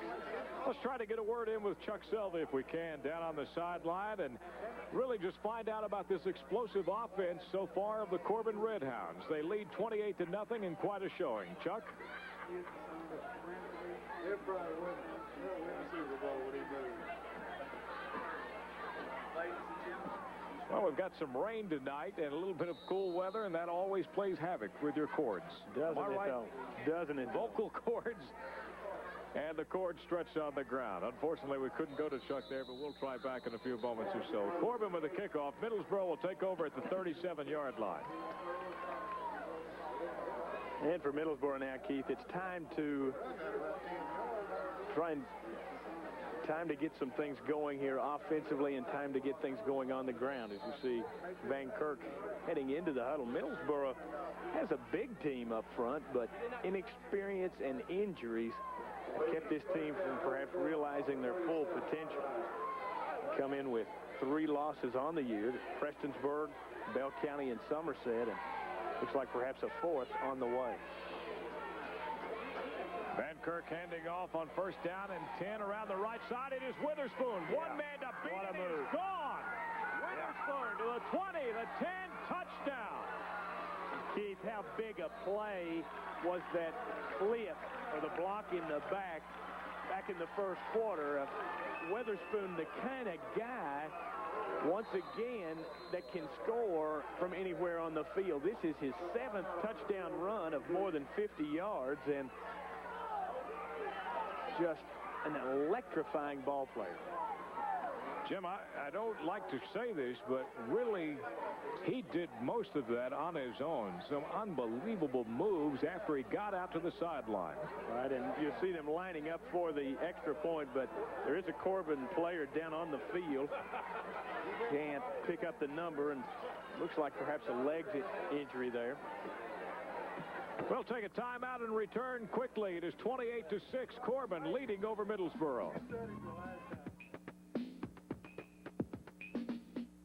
Let's try to get a word in with Chuck Selvey if we can down on the sideline and really just find out about this explosive offense so far of the Corbin Redhounds. They lead 28-0 in quite a showing. Chuck? Well, we've got some rain tonight and a little bit of cool weather, and that always plays havoc with your cords. Doesn't Am I it, right? though? Doesn't it? Vocal cords. And the cord stretched on the ground. Unfortunately, we couldn't go to Chuck there, but we'll try back in a few moments or so. Corbin with the kickoff. Middlesboro will take over at the 37-yard line. And for Middlesboro now, Keith, it's time to time to get some things going here offensively and time to get things going on the ground. As you see Van Kirk heading into the huddle. Middlesboro has a big team up front, but inexperience and injuries kept this team from perhaps realizing their full potential. Come in with 3 losses on the year: Prestonsburg, Bell County, and Somerset, and looks like perhaps a 4th on the way. Van Kirk handing off on first down and 10 around the right side. It is Witherspoon. One man to beat him. He's gone. Witherspoon to the 20, the 10, touchdown. Keith, how big a play was that flip or the block in the back in the first quarter? Witherspoon, the kind of guy, once again, that can score from anywhere on the field. This is his 7th touchdown run of more than 50 yards, and just an electrifying ball player. Jim, I don't like to say this, but really, he did most of that on his own. Some unbelievable moves after he got out to the sideline. Right, and you'll see them lining up for the extra point, but there is a Corbin player down on the field. Can't pick up the number, and looks like perhaps a leg injury there. We'll take a timeout and return quickly. It is 28-6, Corbin leading over Middlesboro.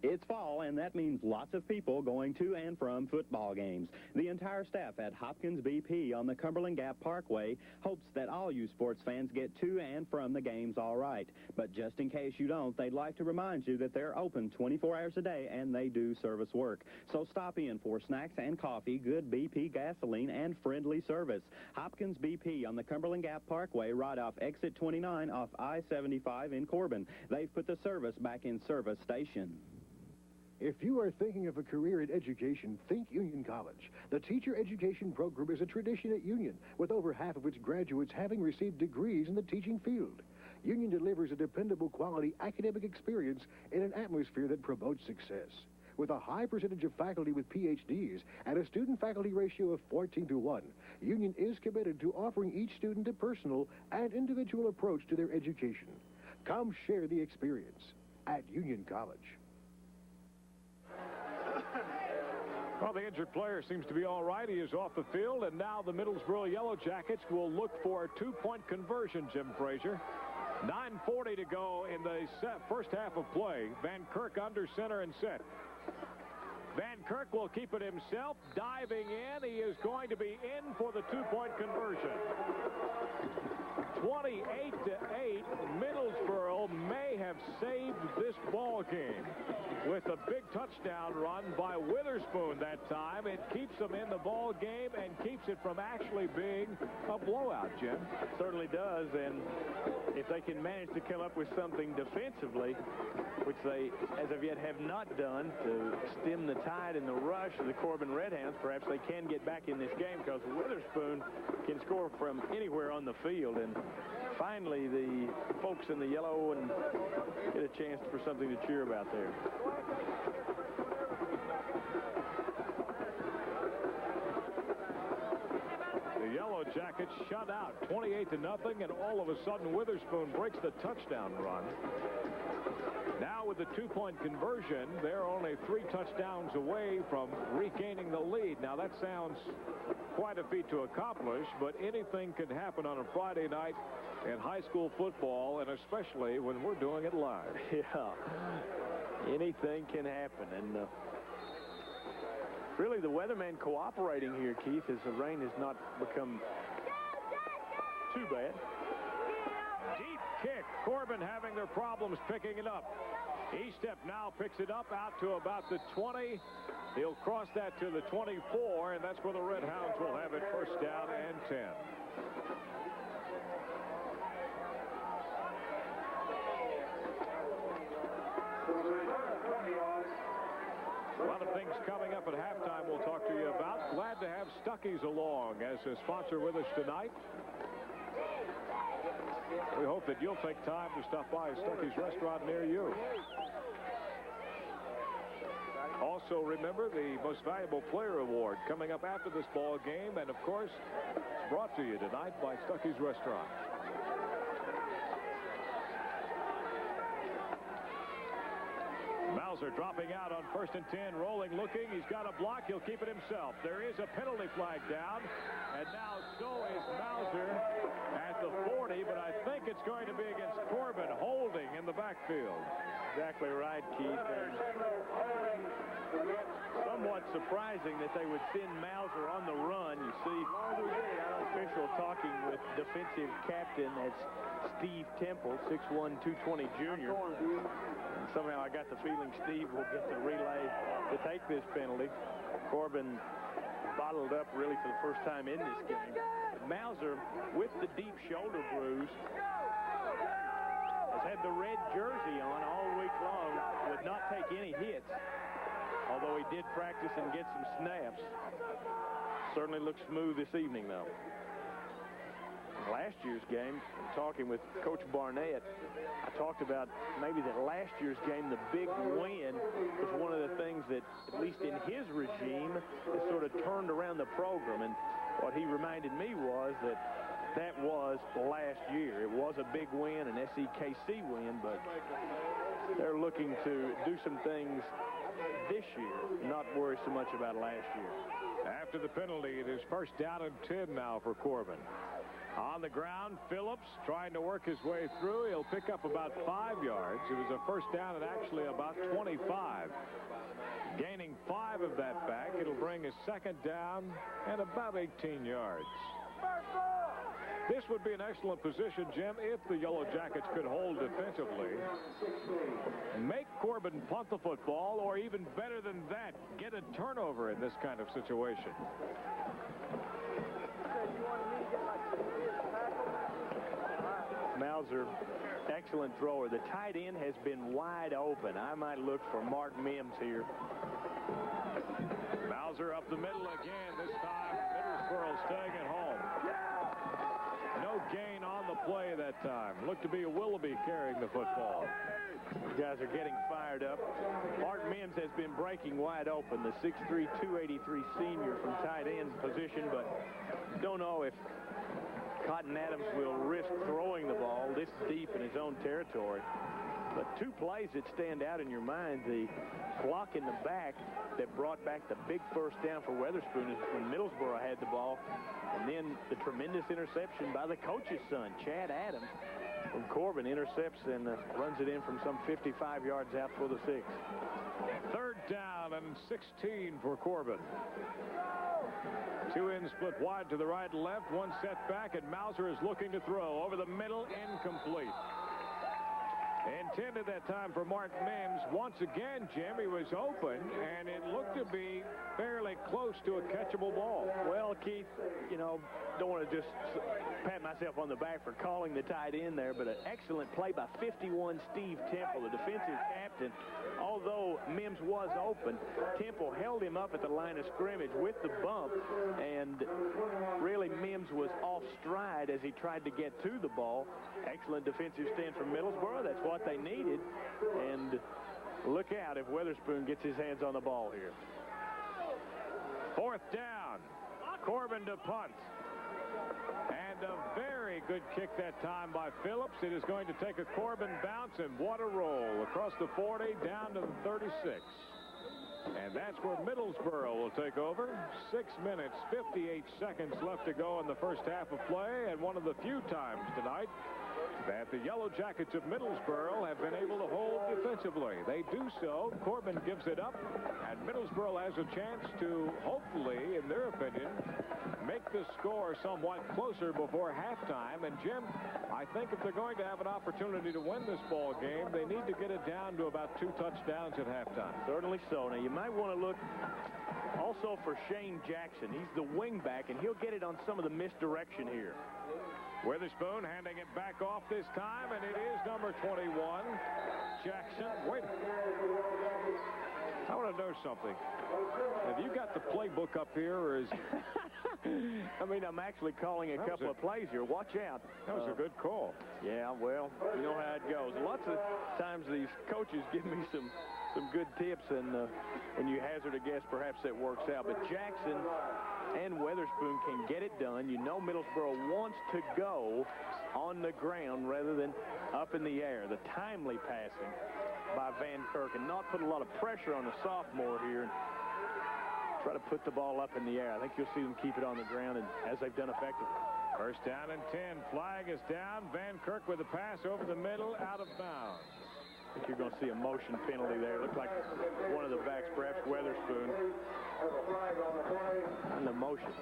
It's fall, and that means lots of people going to and from football games. The entire staff at Hopkins BP on the Cumberland Gap Parkway hopes that all you sports fans get to and from the games all right. But just in case you don't, they'd like to remind you that they're open 24 hours a day, and they do service work. So stop in for snacks and coffee, good BP gasoline, and friendly service. Hopkins BP on the Cumberland Gap Parkway right off exit 29 off I-75 in Corbin. They've put the service back in service station. If you are thinking of a career in education, think Union College. The teacher education program is a tradition at Union, with over half of its graduates having received degrees in the teaching field. Union delivers a dependable quality academic experience in an atmosphere that promotes success. With a high percentage of faculty with PhDs and a student-faculty ratio of 14-1, Union is committed to offering each student a personal and individual approach to their education. Come share the experience at Union College. Well, the injured player seems to be all right. He is off the field, and now the Middlesboro Yellow Jackets will look for a 2-point conversion, Jim Frazier. 9:40 to go in the first half of play. Van Kirk under center and set. Van Kirk will keep it himself. Diving in, he is going to be in for the 2-point conversion. 28-8, Middlesboro may have saved this ball game with a big touchdown run by Witherspoon that time. It keeps them in the ball game and keeps it from actually being a blowout, Jim. It certainly does, and if they can manage to come up with something defensively, which they, as of yet, have not done, to stem the tide in the rush of the Corbin Redhounds, perhaps they can get back in this game, because Witherspoon can score from anywhere on the field. And finally, the folks in the yellow and get a chance for something to cheer about there. The Yellow Jackets shut out 28-0, and all of a sudden Witherspoon breaks the touchdown run. Now with the 2-point conversion, they're only 3 touchdowns away from regaining the lead. Now that sounds quite a feat to accomplish, but anything can happen on a Friday night in high school football, and especially when we're doing it live. Yeah, anything can happen. And really the weatherman cooperating here, Keith, as the rain has not become too bad. Deep kick. Corbin having their problems picking it up. Estep now picks it up out to about the 20. He'll cross that to the 24, and that's where the Red Hounds will have it, first down and 10. A lot of things coming up at halftime we'll talk to you about. Glad to have Stuckey's along as a sponsor with us tonight. We hope that you'll take time to stop by Stuckey's restaurant near you. Also, remember the Most Valuable Player Award coming up after this ball game, and of course, it's brought to you tonight by Stuckey's Restaurant. Mauser dropping out on 1st and 10, rolling, looking. He's got a block. He'll keep it himself. There is a penalty flag down, and now so is Mauser at the 40, but I think it's going to be against Corbin, holding in the backfield. Exactly right, Keith. And somewhat surprising that they would send Mauser on the run. You see official talking with defensive captain, that's Steve Temple, 6'1", 220 junior. And somehow I got the feeling Steve will get the relay to take this penalty. Corbin bottled up really for the first time in this game. But Mauser, with the deep shoulder bruise, has had the red jersey on all week long, would not take any hits, although he did practice and get some snaps. Certainly looks smooth this evening, though. Last year's game, talking with Coach Barnett, I talked about maybe that last year's game, the big win was one of the things that, at least in his regime, has sort of turned around the program. And what he reminded me was that was last year. It was a big win, an SEKC win, but they're looking to do some things this year, not worry so much about last year. After the penalty, it is first down and 10 now for Corbin. On the ground, Phillips trying to work his way through. He'll pick up about 5 yards. It was a first down at actually about 25. Gaining 5 of that back, it'll bring a second down and about 18 yards. This would be an excellent position, Jim, if the Yellow Jackets could hold defensively. Make Corbin punt the football, or even better than that, get a turnover in this kind of situation. Mauser, excellent thrower. The tight end has been wide open. I might look for Mark Mims here. Mauser up the middle again. This time, Middlesboro staying at home. No gain on the play that time. Looked to be a Willoughby carrying the football. These guys are getting fired up. Mark Mims has been breaking wide open, the 6'3", 283 senior from tight end position, but don't know if Cotton Adams will risk throwing the ball this deep in his own territory. But 2 plays that stand out in your mind, the block in the back that brought back the big first down for Weatherspoon is when Middlesboro had the ball, and then the tremendous interception by the coach's son, Chad Adams, when Corbin intercepts and runs it in from some 55 yards out for the 6. Third down and 16 for Corbin. 2 in, split wide to the right and left, 1 set back, and Mauser is looking to throw over the middle, incomplete. Intended that time for Mark Mims. Once again, Jim, he was open, and it looked to be fairly close to a catchable ball. Well, Keith, you know, don't want to just pat myself on the back for calling the tight end there, but an excellent play by 51 Steve Temple, the defensive captain. Although Mims was open, Temple held him up at the line of scrimmage with the bump, and really Mims was off stride as he tried to get to the ball. Excellent defensive stand from Middlesboro. That's what they needed, and look out if Weatherspoon gets his hands on the ball here. 4th down. Corbin to punt. And a very good kick that time by Phillips. It is going to take a Corbin bounce, and what a roll across the 40 down to the 36. And that's where Middlesboro will take over. 6 minutes, 58 seconds left to go in the first half of play, and one of the few times tonight that the Yellow Jackets of Middlesboro have been able to hold defensively. They do so. Corbin gives it up, and Middlesboro has a chance to hopefully, in their opinion, make the score somewhat closer before halftime. And, Jim, I think if they're going to have an opportunity to win this ball game, they need to get it down to about 2 touchdowns at halftime. Certainly so. Now, you might want to look also for Shane Jackson. He's the wingback, and he'll get it on some of the misdirection here. Witherspoon handing it back off this time, and it is number 21, Jackson. Wait. I want to know something. Have you got the playbook up here, or is... I mean, I'm actually calling a couple of plays here. Watch out. That was a good call. Yeah, well, you know how it goes. Lots of times these coaches give me some good tips, and when you hazard a guess, perhaps that works out. But Jackson and Witherspoon can get it done. You know Middlesboro wants to go on the ground rather than up in the air. The timely passing by Van Kirk and not put a lot of pressure on the sophomore here and try to put the ball up in the air. I think you'll see them keep it on the ground, and as they've done effectively. First down and 10. Flag is down. Van Kirk with a pass over the middle, out of bounds. I think you're going to see a motion penalty there. Looked like one of the backs, perhaps Witherspoon, on the motion.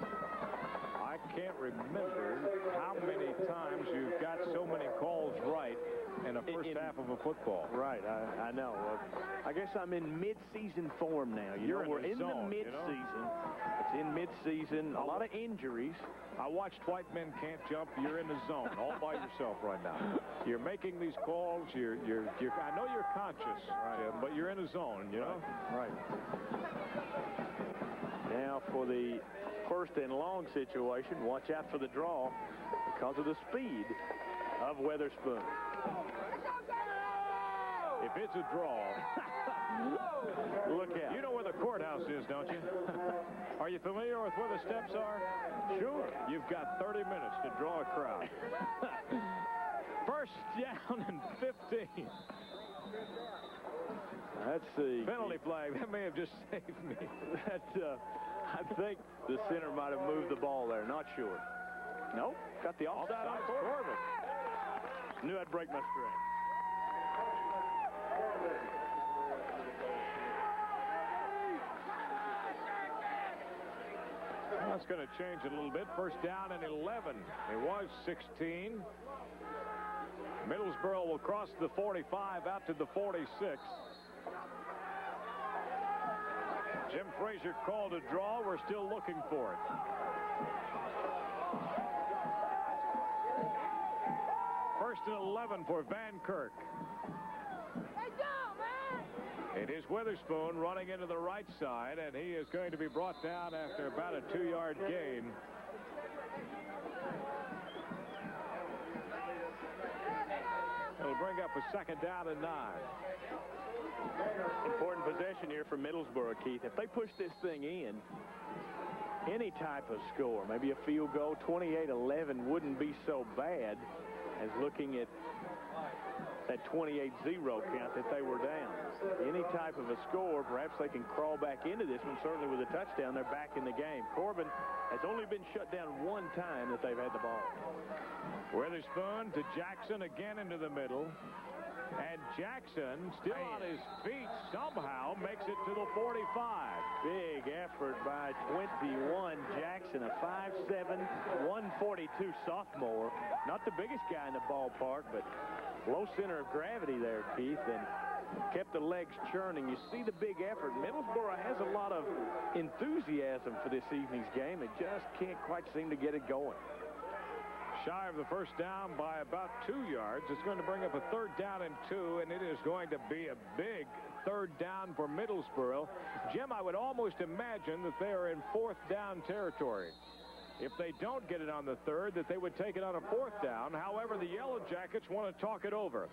I can't remember how many times you've got so many calls right in a first half of a football. Right, I know. I guess I'm in mid-season form now. We're in the mid-season. It's in mid-season. A lot of injuries. I watched White Men Can't Jump. You're in the zone all by yourself right now. You're making these calls. I know you're conscious, Jim, but you're in a zone, you know? Right. Now for the first and long situation, watch out for the draw because of the speed of Witherspoon. If it's a draw, look out. You know where the courthouse is, don't you? Are you familiar with where the steps are? Sure. You've got 30 minutes to draw a crowd. First down and 15. That's the penalty flag. That may have just saved me. I think the center might have moved the ball there. Not sure. Nope. Got the offside on Corbin. Knew I'd break my string. That's going to change it a little bit. First down and 11. It was 16. Middlesboro will cross the 45 out to the 46. Jim Frazier called a draw. We're still looking for it. First and 11 for Van Kirk. It is Witherspoon running into the right side, and he is going to be brought down after about a 2-yard gain. It'll bring up a second down and 9. Important possession here for Middlesboro, Keith. If they push this thing in, any type of score, maybe a field goal, 28-11 wouldn't be so bad as looking at that 28-0 count that they were down. Any type of a score, perhaps they can crawl back into this one. Certainly with a touchdown, they're back in the game. Corbin has only been shut down one time that they've had the ball. Witherspoon to Jackson again into the middle. And Jackson, still on his feet, somehow makes it to the 45. Big effort by 21 Jackson, a 5'7", 142 sophomore. Not the biggest guy in the ballpark, but low center of gravity there, Keith, and kept the legs churning. You see the big effort. Middlesboro has a lot of enthusiasm for this evening's game. It just can't quite seem to get it going. Shy of the first down by about 2 yards. It's going to bring up a third down and 2, and it is going to be a big third down for Middlesboro. Jim, I would almost imagine that they are in fourth down territory. If they don't get it on the third, that they would take it on a fourth down. However, the Yellow Jackets want to talk it over.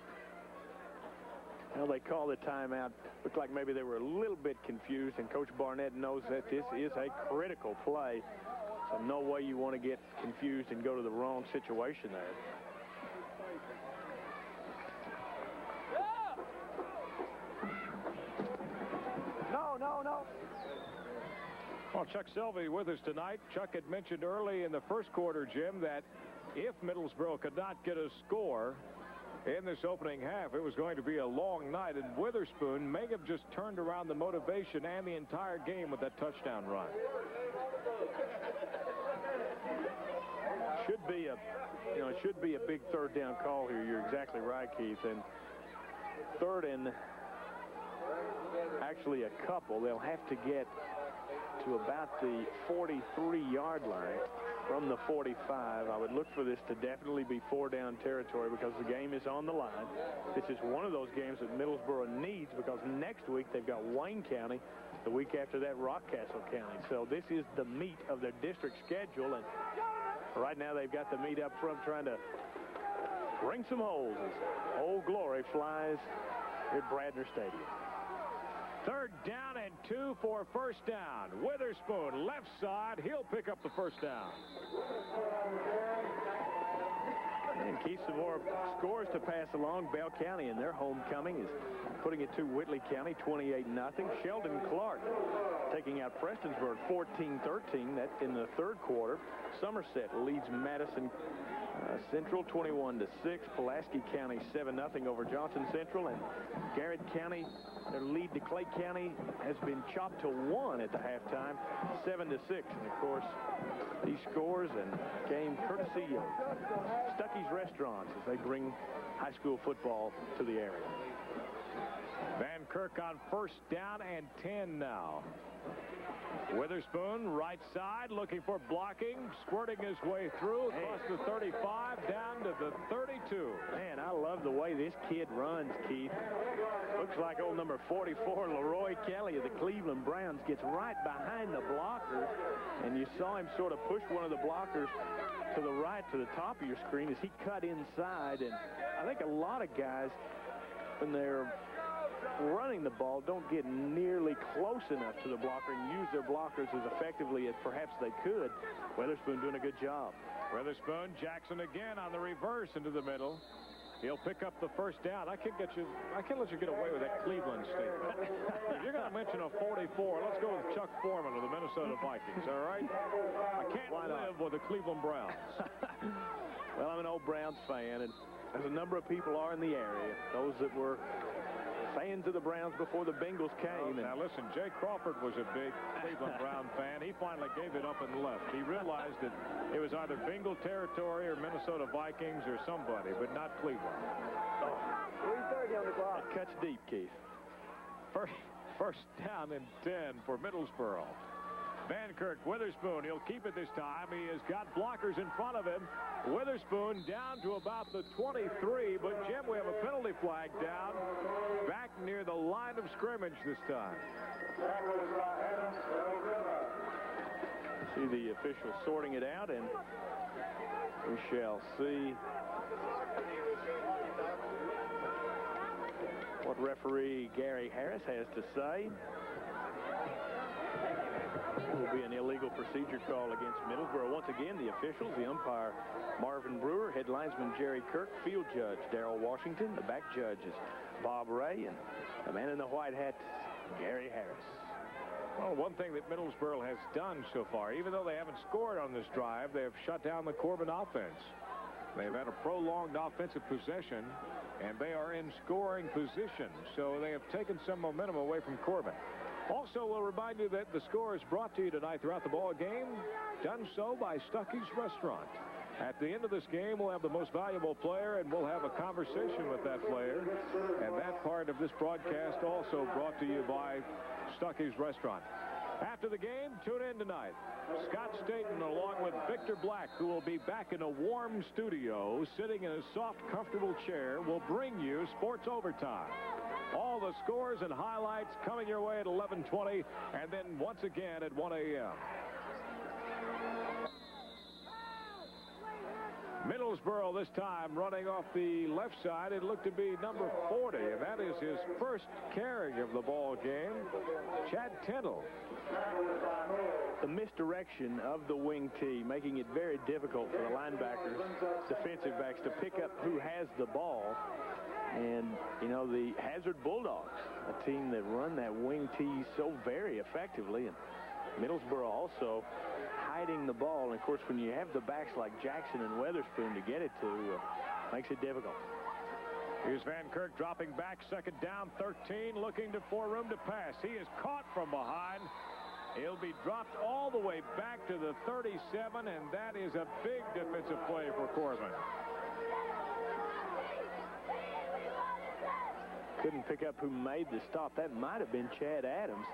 Well, they call the timeout. Looked like maybe they were a little bit confused, and Coach Barnett knows that this is a critical play. So no way you want to get confused and go to the wrong situation there. No. Well, Chuck Selvey with us tonight. Chuck had mentioned early in the first quarter, Jim, that if Middlesboro could not get a score, in this opening half. It was going to be a long night, and Witherspoon may have just turned around the motivation and the entire game with that touchdown run. Should be a, it should be a big third down call here. You're exactly right, Keith. And third and actually a couple. They'll have to get to about the 43-yard line from the 45. I would look for this to definitely be 4-down territory because the game is on the line. This is one of those games that Middlesboro needs because next week they've got Wayne County. The week after that, Rockcastle County. So this is the meat of their district schedule, and right now they've got the meat up front trying to ring some holes as Old Glory flies at Bradner Stadium. Third down and 2 for first down. Witherspoon, left side. He'll pick up the first down. And Keith, some more scores to pass along. Bell County in their homecoming is putting it to Whitley County 28-0. Sheldon Clark taking out Prestonsburg 14-13. That's in the third quarter. Somerset leads Madison Central 21-6. Pulaski County 7-0 over Johnson Central, and Garrett County, their lead to Clay County has been chopped to 1 at the halftime, 7-6. And of course, these scores and game courtesy of Stuckey's Restaurants as they bring high school football to the area. Van Kirk on first down and 10 now. Witherspoon, right side, looking for blocking, squirting his way through, across the 35, down to the 32. Man, I love the way this kid runs, Keith. Looks like old number 44, Leroy Kelly of the Cleveland Browns, gets right behind the blocker, and you saw him sort of push one of the blockers to the right, to the top of your screen as he cut inside. And I think a lot of guys, when they're running the ball, don't get nearly close enough to the blocker and use their blockers as effectively as perhaps they could. Witherspoon doing a good job. Witherspoon, Jackson again on the reverse into the middle. He'll pick up the first down. I can't let you get away with that Cleveland statement. If you're going to mention a 44, let's go with Chuck Foreman of the Minnesota Vikings, all right? I can't live with the Cleveland Browns. Well, I'm an old Browns fan, and as a number of people are in the area, those that were fans of the Browns before the Bengals came. Now listen, Jay Crawford was a big Cleveland Brown fan. He finally gave it up and left. He realized that it was either Bengal territory or Minnesota Vikings or somebody, but not Cleveland. 3:30 on the clock. It cuts deep, Keith. First down and 10 for Middlesboro. Van Kirk, Witherspoon, he'll keep it this time. He has got blockers in front of him. Witherspoon down to about the 23, but Jim, we have a penalty flag down back near the line of scrimmage this time. See the official sorting it out, and we shall see what referee Gary Harris has to say. It will be an illegal procedure call against Middlesboro. Once again, the officials, the umpire Marvin Brewer, head linesman Jerry Kirk, field judge Darrell Washington, the back judge is Bob Ray, and the man in the white hat, Gary Harris. Well, one thing that Middlesboro has done so far, even though they haven't scored on this drive, they have shut down the Corbin offense. They've had a prolonged offensive possession, and they are in scoring position, so they have taken some momentum away from Corbin. Also, we'll remind you that the score is brought to you tonight throughout the ball game, done so by Stuckey's Restaurant. At the end of this game, we'll have the most valuable player, and we'll have a conversation with that player. And that part of this broadcast also brought to you by Stuckey's Restaurant. After the game, tune in tonight. Scott Staten, along with Victor Black, who will be back in a warm studio, sitting in a soft, comfortable chair, will bring you Sports Overtime. All the scores and highlights coming your way at 11:20, and then once again at 1 a.m. Middlesboro this time running off the left side. It looked to be number 40, and that is his first carry of the ball game, Chad Tindall. The misdirection of the wing tee, making it very difficult for the linebackers, defensive backs, to pick up who has the ball. And, you know, the Hazard Bulldogs, a team that run that wing tee so very effectively. And Middlesboro also hiding the ball. And, of course, when you have the backs like Jackson and Witherspoon to get it to, makes it difficult. Here's Van Kirk dropping back, second down, 13, looking for room to pass. He is caught from behind. He'll be dropped all the way back to the 37, and that is a big defensive play for Corbin. Couldn't pick up who made the stop. That might have been Chad Adams.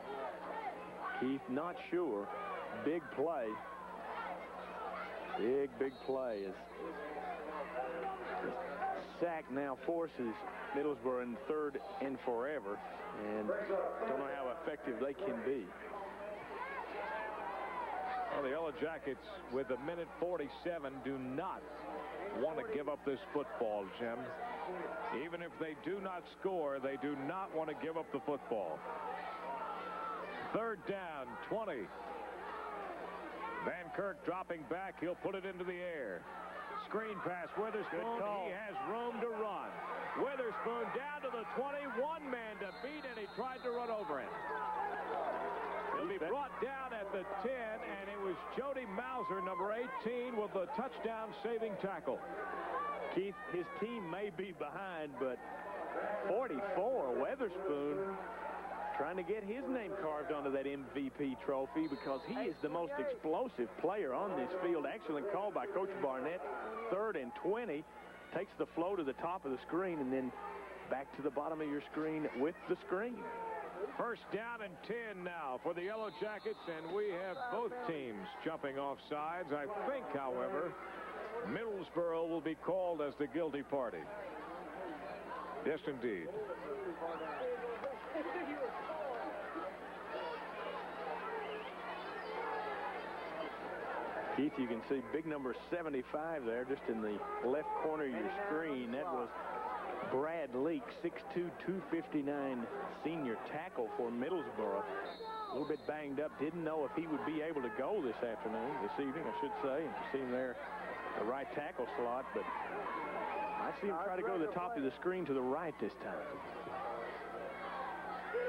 Keith, not sure. Big play. Big play. As sack now forces Middlesboro in third and forever, and don't know how effective they can be. Well, the Yellow Jackets, with a minute 47, do not want to give up this football, Jim. Even if they do not score, they do not want to give up the football. Third down, 20. Van Kirk dropping back. He'll put it into the air. Screen pass, Witherspoon. He has room to run. Witherspoon down to the 20. One man to beat, and he tried to run over him. He'll be brought down at the 10, and it was Jody Mauser, number 18, with a touchdown-saving tackle. Keith, his team may be behind, but 44, Witherspoon, trying to get his name carved onto that MVP trophy because he is the most explosive player on this field. Excellent call by Coach Barnett. Third and 20. Takes the flow to the top of the screen and then back to the bottom of your screen with the screen. First down and 10 now for the Yellow Jackets, and we have both teams jumping off sides. I think, however, Middlesboro will be called as the guilty party. Yes, indeed. Keith, you can see big number 75 there just in the left corner of your screen. That was Brad Leak, 6'2", 259 senior tackle for Middlesboro. A little bit banged up. Didn't know if he would be able to go this evening, I should say. And you see him there, the right tackle slot, but I see him try to go to the top of the screen to the right this time.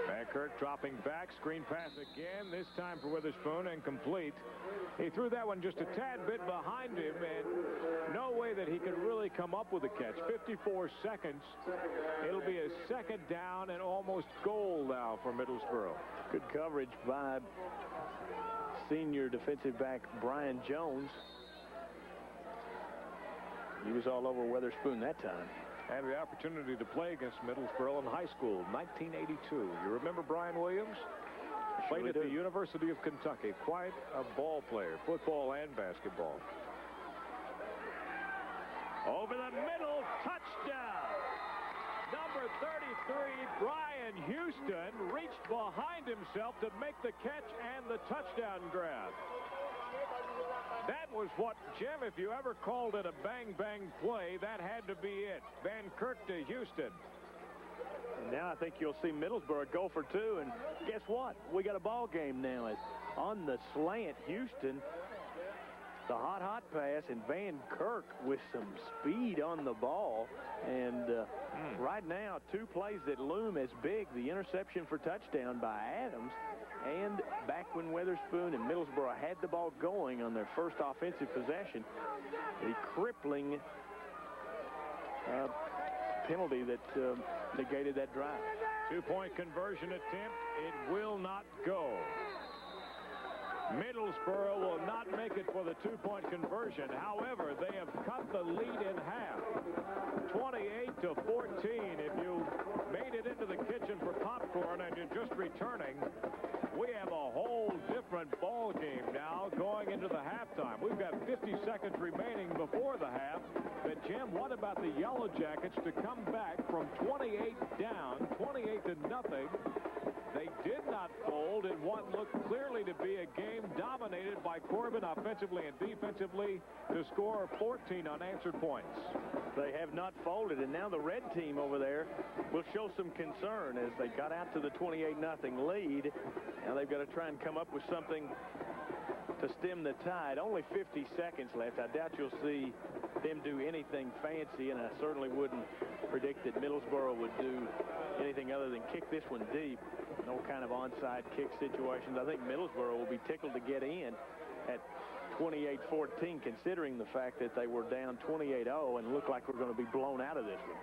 Van Kirk dropping back, screen pass again, this time for Witherspoon, and complete. He threw that one just a tad bit behind him, and no way that he could really come up with a catch. 54 seconds. It'll be a second down and almost goal now for Middlesboro. Good coverage by senior defensive back Brian Jones. He was all over Witherspoon that time. And the opportunity to play against Middlesboro in high school, 1982. You remember Brian Williams? Played at the University of Kentucky. Quite a ball player, football and basketball. Over the middle, touchdown. Number 33, Brian Houston, reached behind himself to make the catch and the touchdown grab. That was what, Jim, if you ever called it a bang-bang play, that had to be it. Van Kirk to Houston. And now I think you'll see Middlesboro go for two, and guess what? We got a ball game now. As on the slant, Houston, the hot pass, and Van Kirk with some speed on the ball. And right now, two plays that loom as big. The interception for touchdown by Adams, and back when Witherspoon and Middlesboro had the ball going on their first offensive possession, the crippling penalty that negated that drive. Two-point conversion attempt. It will not go. Middlesboro will not make it for the two-point conversion. However, they have cut the lead in half. 28-14. If you made it into the kitchen for popcorn and you're just returning, we have a whole different ball game now going into the halftime. We've got 50 seconds remaining before the half. But, Jim, what about the Yellow Jackets to come back from 28 down, 28-0? They did not fold in what looked clearly to be a game dominated by Corbin offensively and defensively to score 14 unanswered points. They have not folded, and now the red team over there will show some concern as they got out to the 28-0 lead. Now they've got to try and come up with something to stem the tide. Only 50 seconds left. I doubt you'll see them do anything fancy, and I certainly wouldn't predict that Middlesboro would do anything other than kick this one deep. No kind of onside kick situations. I think Middlesboro will be tickled to get in at 28-14, considering the fact that they were down 28-0 and look like we're going to be blown out of this one.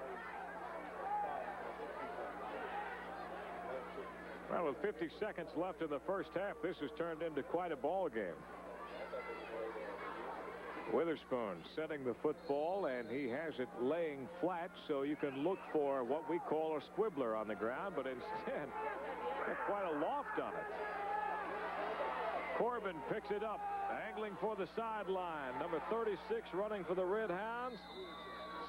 Well, with 50 seconds left in the first half, this has turned into quite a ball game. Witherspoon setting the football, and he has it laying flat, so you can look for what we call a squibbler on the ground, but instead, quite a loft on it. Corbin picks it up, angling for the sideline. Number 36 running for the Red Hounds.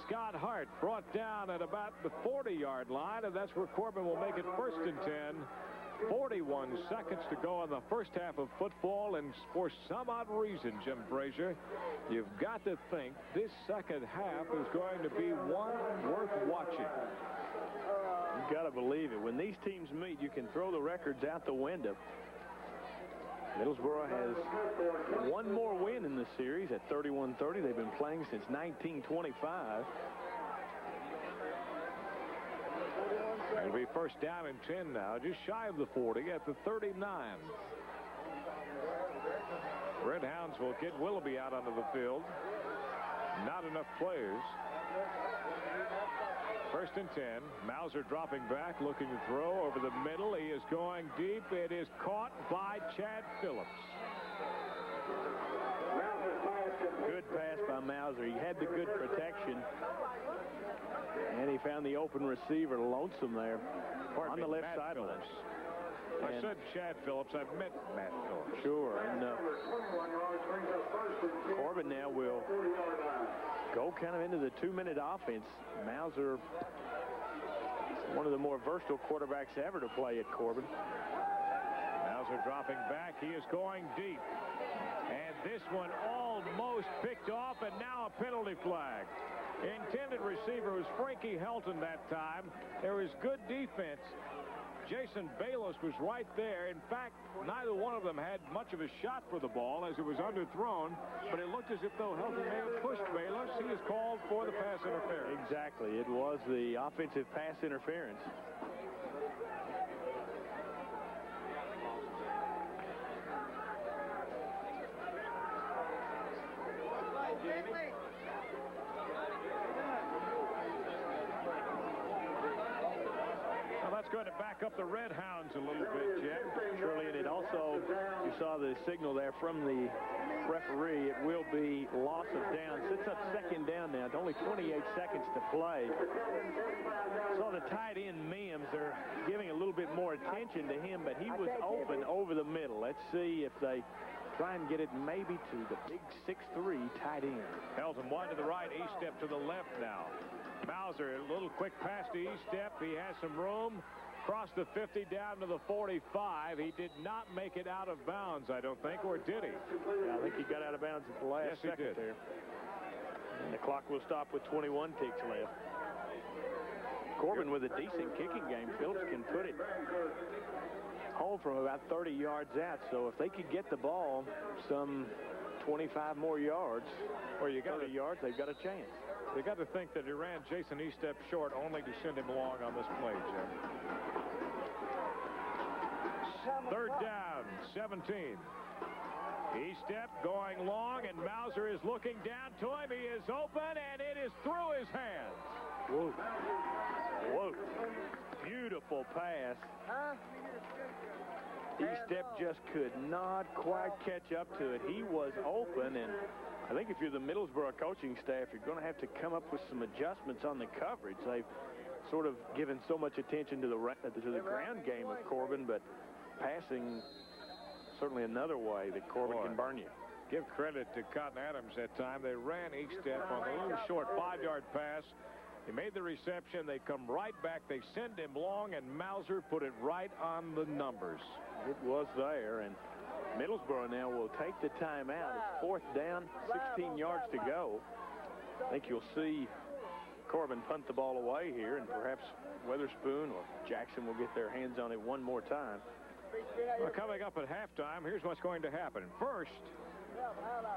Scott Hart brought down at about the 40-yard line, and that's where Corbin will make it 1st and 10. 41 seconds to go in the first half of football, and for some odd reason, Jim Frazier, you've got to think this second half is going to be one worth watching. You've got to believe it. When these teams meet, you can throw the records out the window. Middlesboro has one more win in the series at 31-30. They've been playing since 1925. It'll be 1st down and 10 now, just shy of the 40 at the 39. Red Hounds will get Willoughby out onto the field. Not enough players. 1st and 10. Mauser dropping back, looking to throw over the middle. He is going deep. It is caught by Chad Phillips. Good pass by Mauser. He had the good protection. And he found the open receiver, Lonesome, there on the left sideline. I said Chad Phillips. I've met Matt Phillips. Sure. And Corbin now will go kind of into the 2-minute offense. Mauser, one of the more versatile quarterbacks ever to play at Corbin. Mauser dropping back. He is going deep. And this one almost picked off, and now a penalty flag. Intended receiver was Frankie Helton that time. There was good defense. Jason Bayless was right there. In fact, neither one of them had much of a shot for the ball as it was underthrown, but it looked as if though Helton may have pushed Bayless. He is called for the pass interference. Exactly. It was the offensive pass interference. Going to back up the Red Hounds a little bit, Jim. Surely, and it also, you saw the signal there from the referee. It will be loss of down. Sits up 2nd down now. It's only 28 seconds to play. Saw the tight end Mims. They're giving a little bit more attention to him, but he was open over the middle. Let's see if they try and get it maybe to the big 6'3" tight end. Helton one to the right, E-step to the left now. Mauser, a little quick pass to E-step. He has some room. Crossed the 50 down to the 45. He did not make it out of bounds, I don't think, or did he? Yeah, I think he got out of bounds at the last second there. And the clock will stop with 21 ticks left. Corbin with a decent kicking game. Phillips can put it home from about 30 yards out. So if they could get the ball some 25 more yards, or 30 yards, they've got a chance. You got to think that he ran Jason E-step short only to send him along on this play, Jim. 3rd down, 17. E-step going long, and Mauser is looking down to him. He is open, and it is through his hands. Whoa. Whoa. Beautiful pass. E-step just could not quite catch up to it. He was open, and I think if you're the Middlesboro coaching staff, you're going to have to come up with some adjustments on the coverage. They've sort of given so much attention to the ground game of Corbin, but passing certainly another way that Corbin can burn you. Give credit to Cotton Adams that time. They ran E-step on a little short 5-yard pass. He made the reception. They come right back. They send him long, and Mauser put it right on the numbers. It was there, and Middlesboro now will take the timeout. It's 4th down, 16 yards to go. I think you'll see Corbin punt the ball away here, and perhaps Witherspoon or Jackson will get their hands on it one more time. Well, coming up at halftime, here's what's going to happen. First,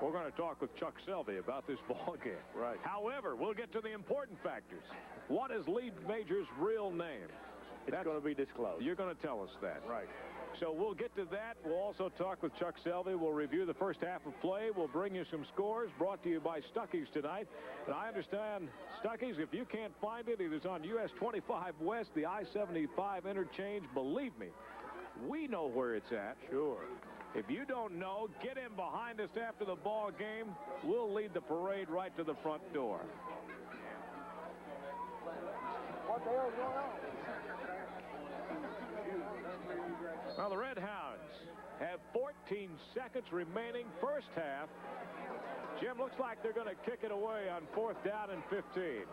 we're going to talk with Chuck Selvey about this ball game. Right. However, we'll get to the important factors. What is Lee Major's real name? That's going to be disclosed. You're going to tell us that. Right. So we'll get to that. We'll also talk with Chuck Selvey. We'll review the first half of play. We'll bring you some scores brought to you by Stuckey's tonight. And I understand, Stuckey's, if you can't find it, it is on US 25 West, the I-75 interchange. Believe me, We know where it's at. Sure. If you don't know, get in behind us after the ball game. We'll lead the parade right to the front door. What the hell's going on? Well, the Red Hounds have 14 seconds remaining, first half. Jim, looks like they're going to kick it away on 4th down and 15.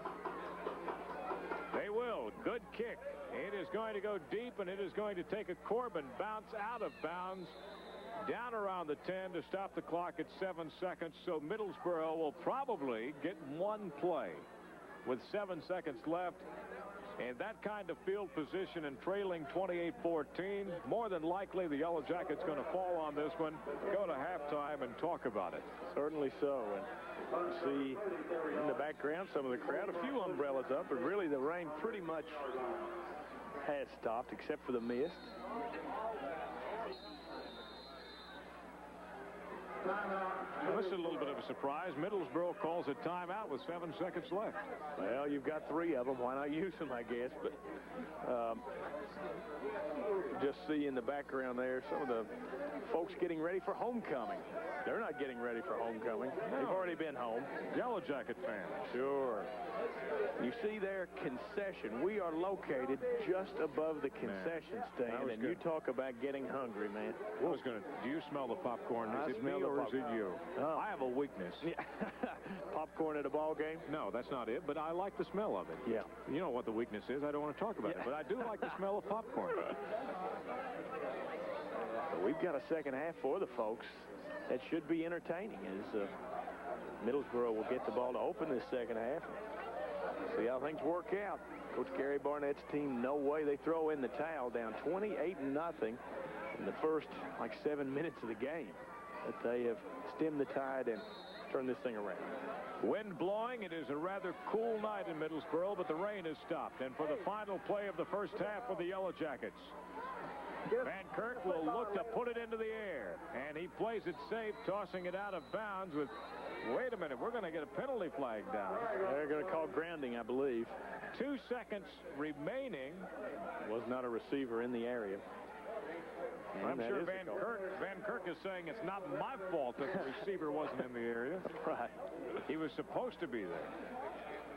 They will. Good kick. It is going to go deep, and it is going to take a Corbin bounce out of bounds down around the 10 to stop the clock at 7 seconds. So Middlesboro will probably get one play with 7 seconds left. And that kind of field position and trailing 28-14, more than likely the Yellow Jackets going to fall on this one, go to halftime and talk about it. Certainly so. And you see in the background some of the crowd, a few umbrellas up, but really the rain pretty much has stopped except for the mist. Well, this is a little bit of a surprise. Middlesboro calls a timeout with 7 seconds left. Well, you've got 3 of them. Why not use them, I guess? But just see in the background there some of the folks getting ready for homecoming. They're not getting ready for homecoming. No. They've already been home. Yellow Jacket fans. Sure. You see their concession. We are located just above the concession stand, and you talk about getting hungry, man. Do you smell the popcorn? Is it me or is it you? Oh. I have a weakness. Yeah. Popcorn at a ball game? No, that's not it, but I like the smell of it. Yeah. You know what the weakness is. I don't want to talk about it, but I do like the smell of popcorn. We've got a second half for the folks that should be entertaining as Middlesboro will get the ball to open this second half. See how things work out. Coach Gary Barnett's team, no way they throw in the towel, down 28-0 in the first, 7 minutes of the game. But they have stemmed the tide and turned this thing around. Wind blowing. It is a rather cool night in Middlesboro, but the rain has stopped. And for the final play of the first half for the Yellow Jackets, Van Kirk will look to put it into the air. And he plays it safe, tossing it out of bounds with, wait a minute, we're going to get a penalty flag down. They're going to call grounding, I believe. 2 seconds remaining. Was not a receiver in the area. I'm sure Van Kirk is saying it's not my fault that the receiver wasn't in the area. Right. He was supposed to be there.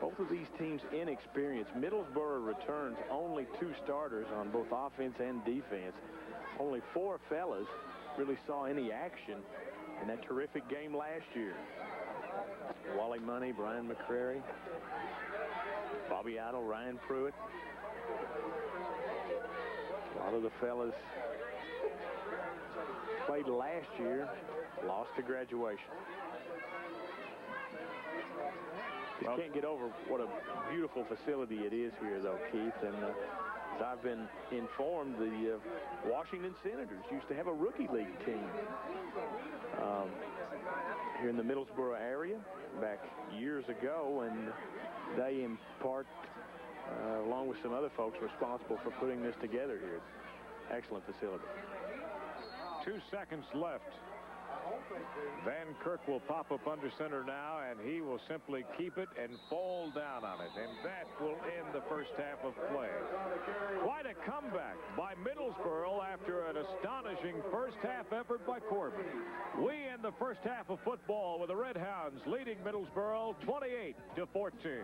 Both of these teams inexperienced. Middlesboro returns only 2 starters on both offense and defense. Only 4 fellas really saw any action in that terrific game last year. Wally Money, Brian McCrary, Bobby Idle, Ryan Pruitt. A lot of the fellas played last year, lost to graduation. Just can't get over what a beautiful facility it is here, though, Keith. And as I've been informed, the Washington Senators used to have a rookie league team here in the Middlesboro area back years ago, and they, in part, along with some other folks, responsible for putting this together here. Excellent facility. 2 seconds left. Van Kirk will pop up under center now, and he will simply keep it and fall down on it. And that will end the first half of play. Quite a comeback by Middlesboro after an astonishing first half effort by Corbin. We end the first half of football with the Red Hounds leading Middlesboro 28-14.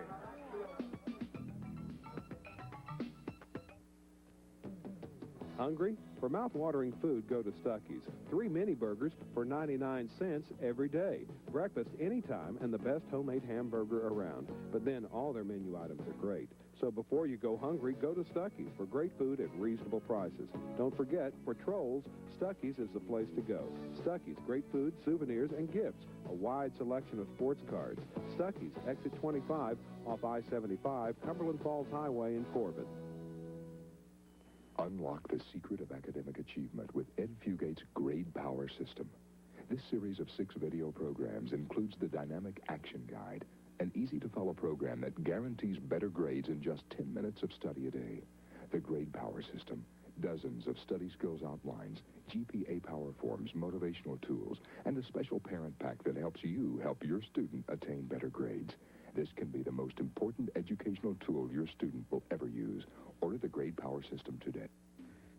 Hungry? For mouth-watering food, go to Stuckey's. 3 mini burgers for 99 cents every day. Breakfast anytime and the best homemade hamburger around. But then all their menu items are great. So before you go hungry, go to Stuckey's for great food at reasonable prices. Don't forget, for trolls, Stuckey's is the place to go. Stuckey's, great food, souvenirs, and gifts. A wide selection of sports cards. Stuckey's, exit 25 off I-75, Cumberland Falls Highway in Corbin. Unlock the secret of academic achievement with Ed Fugate's Grade Power System. This series of 6 video programs includes the Dynamic Action Guide, an easy-to-follow program that guarantees better grades in just 10 minutes of study a day. The Grade Power System, dozens of study skills outlines, GPA power forms, motivational tools, and a special parent pack that helps you help your student attain better grades. This can be the most important educational tool your student will ever use. Order the Grade Power System today.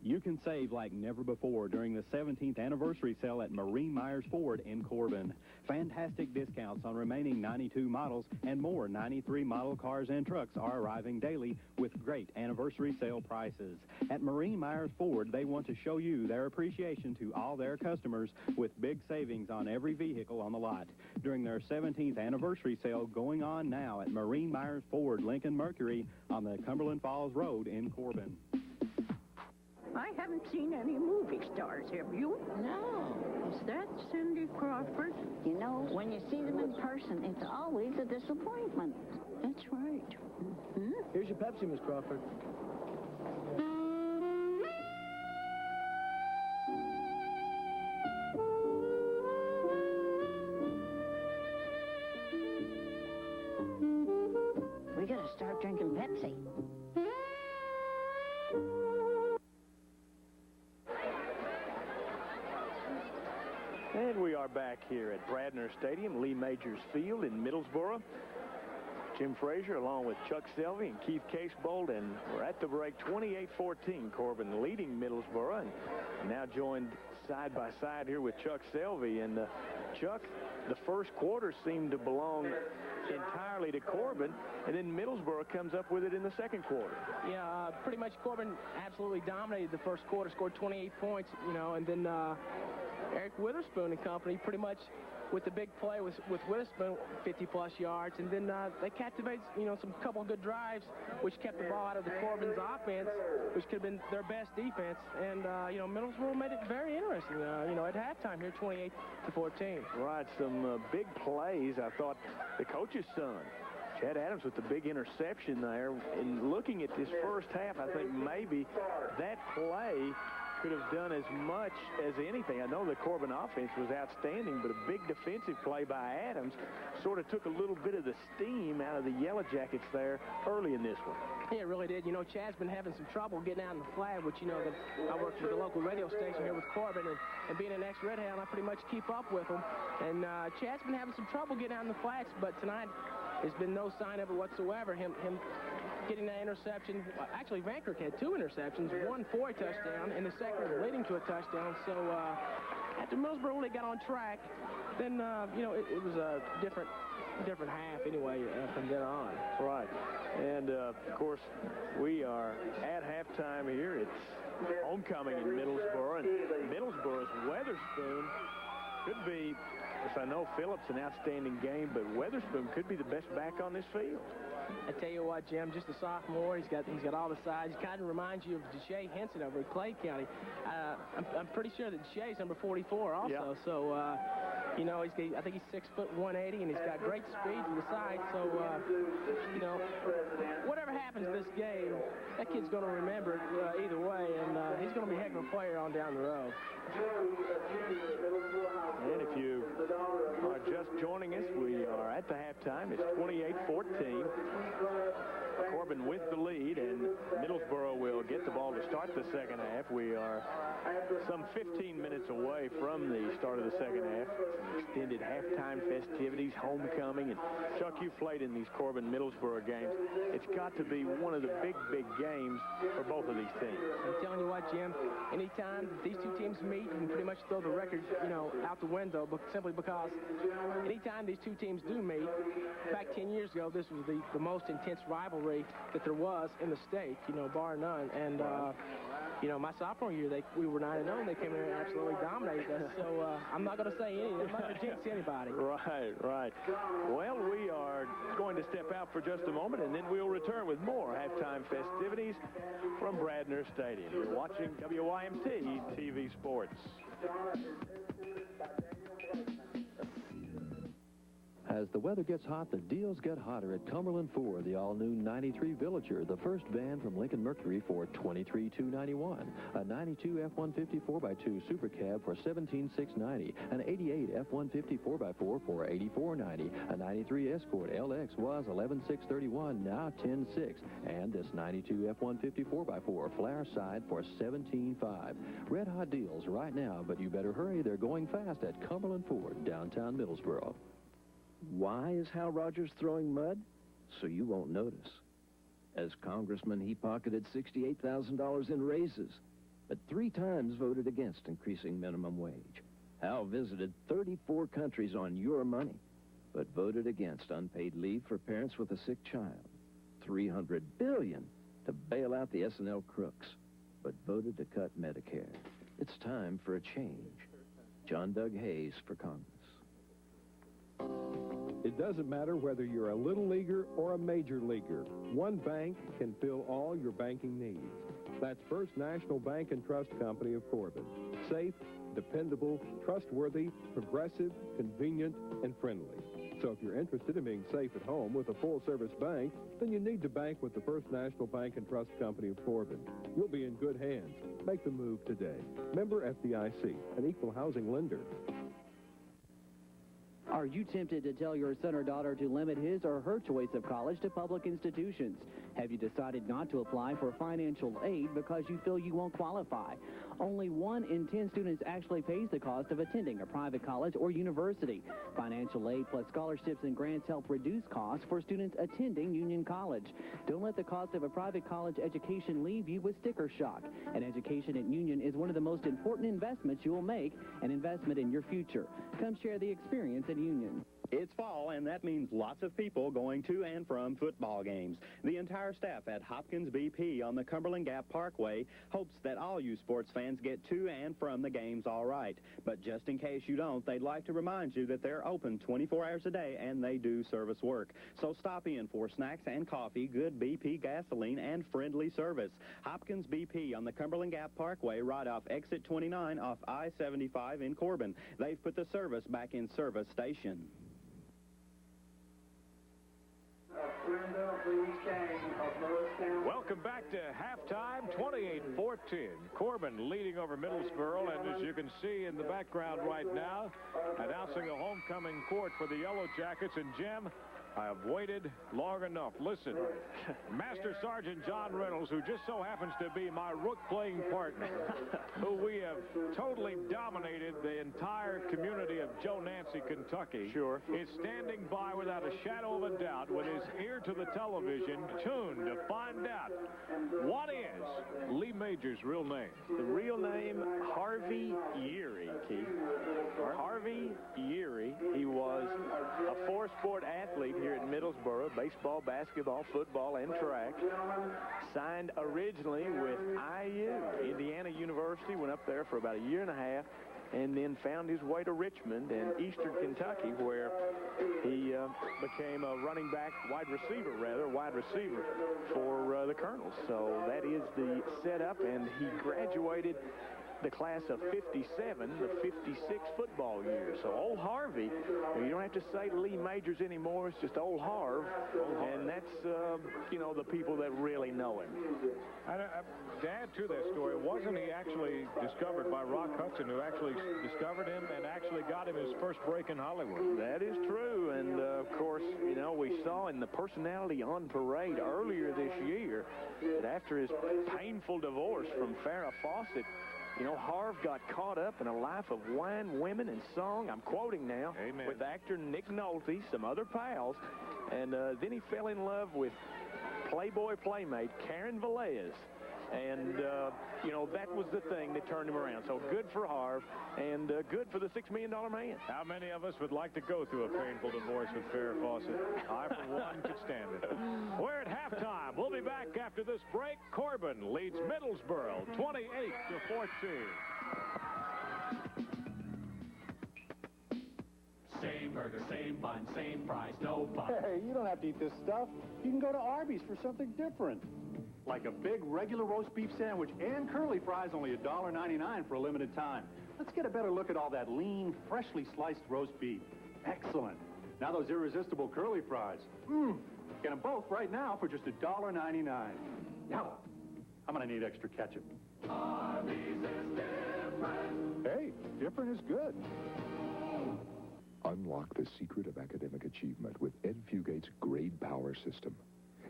You can save like never before during the 17th anniversary sale at Marine Myers Ford in Corbin. Fantastic discounts on remaining 92 models and more 93 model cars and trucks are arriving daily with great anniversary sale prices. At Marine Myers Ford, they want to show you their appreciation to all their customers with big savings on every vehicle on the lot. During their 17th anniversary sale going on now at Marine Myers Ford, Lincoln Mercury on the Cumberland Falls Road in Corbin. I haven't seen any movie stars, have you? No. Is that Cindy Crawford? You know, when you see them in person, it's always a disappointment. That's right. Mm-hmm. Here's your Pepsi, Miss Crawford. We gotta start drinking Pepsi. And we are back here at Bradner Stadium, Lee Majors Field in Middlesboro. Jim Frazier along with Chuck Selvey and Keith Casebold, and we're at the break 28-14. Corbin leading Middlesboro, and now joined side by side here with Chuck Selvey. And Chuck, the first quarter seemed to belong entirely to Corbin, and then Middlesboro comes up with it in the second quarter. Yeah, pretty much Corbin absolutely dominated the first quarter, scored 28 points, you know, and then Eric Witherspoon and company pretty much with the big play with Witherspoon, 50-plus yards, and then they captivated, you know, some couple of good drives, which kept the ball out of the Corbin's offense, which could have been their best defense, and, you know, Middlesboro made it very interesting, you know, at halftime here, 28-14. Right, some big plays. I thought the coach's son, Chad Adams, with the big interception there, and looking at this first half, I think maybe that play could have done as much as anything. I know the Corbin offense was outstanding, but a big defensive play by Adams sort of took a little bit of the steam out of the Yellow Jackets there early in this one. Yeah, it really did. You know, Chad's been having some trouble getting out in the flag, which, you know, that I work with the local radio station here with Corbin, and being an ex-Red Hound, I pretty much keep up with him. And Chad's been having some trouble getting out in the flats, but tonight there's been no sign of it whatsoever. Him getting that interception. Actually, Vankirk had two interceptions, one for a touchdown, and the second leading to a touchdown. So after Middlesboro really got on track, then, you know, it was a different half anyway from then on. Right. And, of course, we are at halftime here. It's homecoming in Middlesboro, and Middlesboro's Weatherspoon could be, as I know Phillips an outstanding game, but Weatherspoon could be the best back on this field. I tell you what, Jim, just a sophomore. He's got all the size. He kind of reminds you of Deshae Henson over at Clay County. I'm pretty sure that Deshae's number 44 also. Yeah. So, you know, I think he's 6'1", 180, and he's got great speed from the side. So, you know, whatever happens this game, that kid's going to remember it either way, and he's going to be a heck of a player on down the road. And if you are just joining us, we are at the halftime. It's 28-14. Corbin with the lead, and Middlesboro will get the ball to start the second half. We are some 15 minutes away from the start of the second half. Extended halftime festivities, homecoming, and Chuck, you've played in these Corbin-Middlesboro games. It's got to be one of the big games for both of these teams. I'm telling you what, Jim, anytime these two teams meet, you can pretty much throw the record, you know, out the window, but simply because anytime these two teams do meet, back 10 years ago, this was the most intense rivalry that there was in the state, you know, bar none. And, you know, my sophomore year, we were 9-0, and they came in and absolutely dominated us. So I'm not going to say anything. I'm not going to jinx anybody. Right. Well, we are going to step out for just a moment, and then we'll return with more halftime festivities from Bradner Stadium. You're watching WYMT TV Sports. As the weather gets hot, the deals get hotter at Cumberland Ford, the all-new 93 Villager, the first van from Lincoln Mercury for $23,291. A 92 F-150 4x2 Super Cab for $17,690. An 88 F-150 4x4 for $84,90. A 93 Escort LX was $11,631, now $10,600. And this 92 F-150 4x4 Flare Side for $17,500. Red hot deals right now, but you better hurry. They're going fast at Cumberland Ford, downtown Middlesboro. Why is Hal Rogers throwing mud? So you won't notice. As congressman, he pocketed $68,000 in raises. but 3 times voted against increasing minimum wage. Hal visited 34 countries on your money, but voted against unpaid leave for parents with a sick child. $300 billion to bail out the S&L crooks, but voted to cut Medicare. It's time for a change. John Doug Hayes for Congress. It doesn't matter whether you're a little leaguer or a major leaguer. One bank can fill all your banking needs. That's First National Bank and Trust Company of Corbin. Safe, dependable, trustworthy, progressive, convenient, and friendly. So if you're interested in being safe at home with a full-service bank, then you need to bank with the First National Bank and Trust Company of Corbin. You'll be in good hands. Make the move today. Member FDIC, an equal housing lender. Are you tempted to tell your son or daughter to limit his or her choice of college to public institutions? Have you decided not to apply for financial aid because you feel you won't qualify? Only 1 in 10 students actually pays the cost of attending a private college or university. Financial aid plus scholarships and grants help reduce costs for students attending Union College. Don't let the cost of a private college education leave you with sticker shock. An education at Union is one of the most important investments you will make, an investment in your future. Come share the experience at Union. It's fall, and that means lots of people going to and from football games. The entire staff at Hopkins BP on the Cumberland Gap Parkway hopes that all you sports fans get to and from the games all right. But just in case you don't, they'd like to remind you that they're open 24 hours a day, and they do service work. So stop in for snacks and coffee, good BP gasoline, and friendly service. Hopkins BP on the Cumberland Gap Parkway right off exit 29 off I-75 in Corbin. They've put the service back in service station. Welcome back to halftime, 28-14. Corbin leading over Middlesboro, and as you can see in the background right now, announcing the homecoming court for the Yellow Jackets. And Jim, I have waited long enough. Listen, Master Sergeant John Reynolds, who just so happens to be my rook playing partner, who we have totally dominated the entire community of Joe Nancy, Kentucky, Sure, is standing by without a shadow of a doubt with his ear to the television, tuned to find out what is Lee Major's real name. The real name, Harvey Yeary, Keith. Harvey Yeary. He was a 4-sport athlete here at Middlesboro, baseball, basketball, football, and track. Signed originally with IU, Indiana University, went up there for about a year and a half, and then found his way to Richmond and Eastern Kentucky, where he became a wide receiver for the Colonels. So that is the setup, and he graduated the class of 57, the 56 football year. So old Harvey, you don't have to say Lee Majors anymore, it's just old Harv, and that's, the people that really know him. To add to that story, wasn't he actually discovered by Rock Hudson, who actually discovered him and actually got him his first break in Hollywood? That is true, and of course, we saw in the Personality on Parade earlier this year that after his painful divorce from Farrah Fawcett, Harv got caught up in a life of wine, women, and song. I'm quoting now. Amen. With actor Nick Nolte, some other pals, and then he fell in love with Playboy playmate Karen Velez. And, that was the thing that turned him around. So good for Harv, and good for the $6 million man. How many of us would like to go through a painful divorce with Farrah Fawcett? I, for one, could stand it. We're at halftime. We'll be back after this break. Corbin leads Middlesboro 28-14. Same burger, same bun, same price, no fun. Hey, you don't have to eat this stuff. You can go to Arby's for something different. Like a big regular roast beef sandwich and curly fries, only $1.99 for a limited time. Let's get a better look at all that lean, freshly sliced roast beef. Excellent. Now those irresistible curly fries. Get them both right now for just $1.99. Now, I'm going to need extra ketchup. Arby's is different. Hey, different is good. Unlock the secret of academic achievement with Ed Fugate's Grade Power System.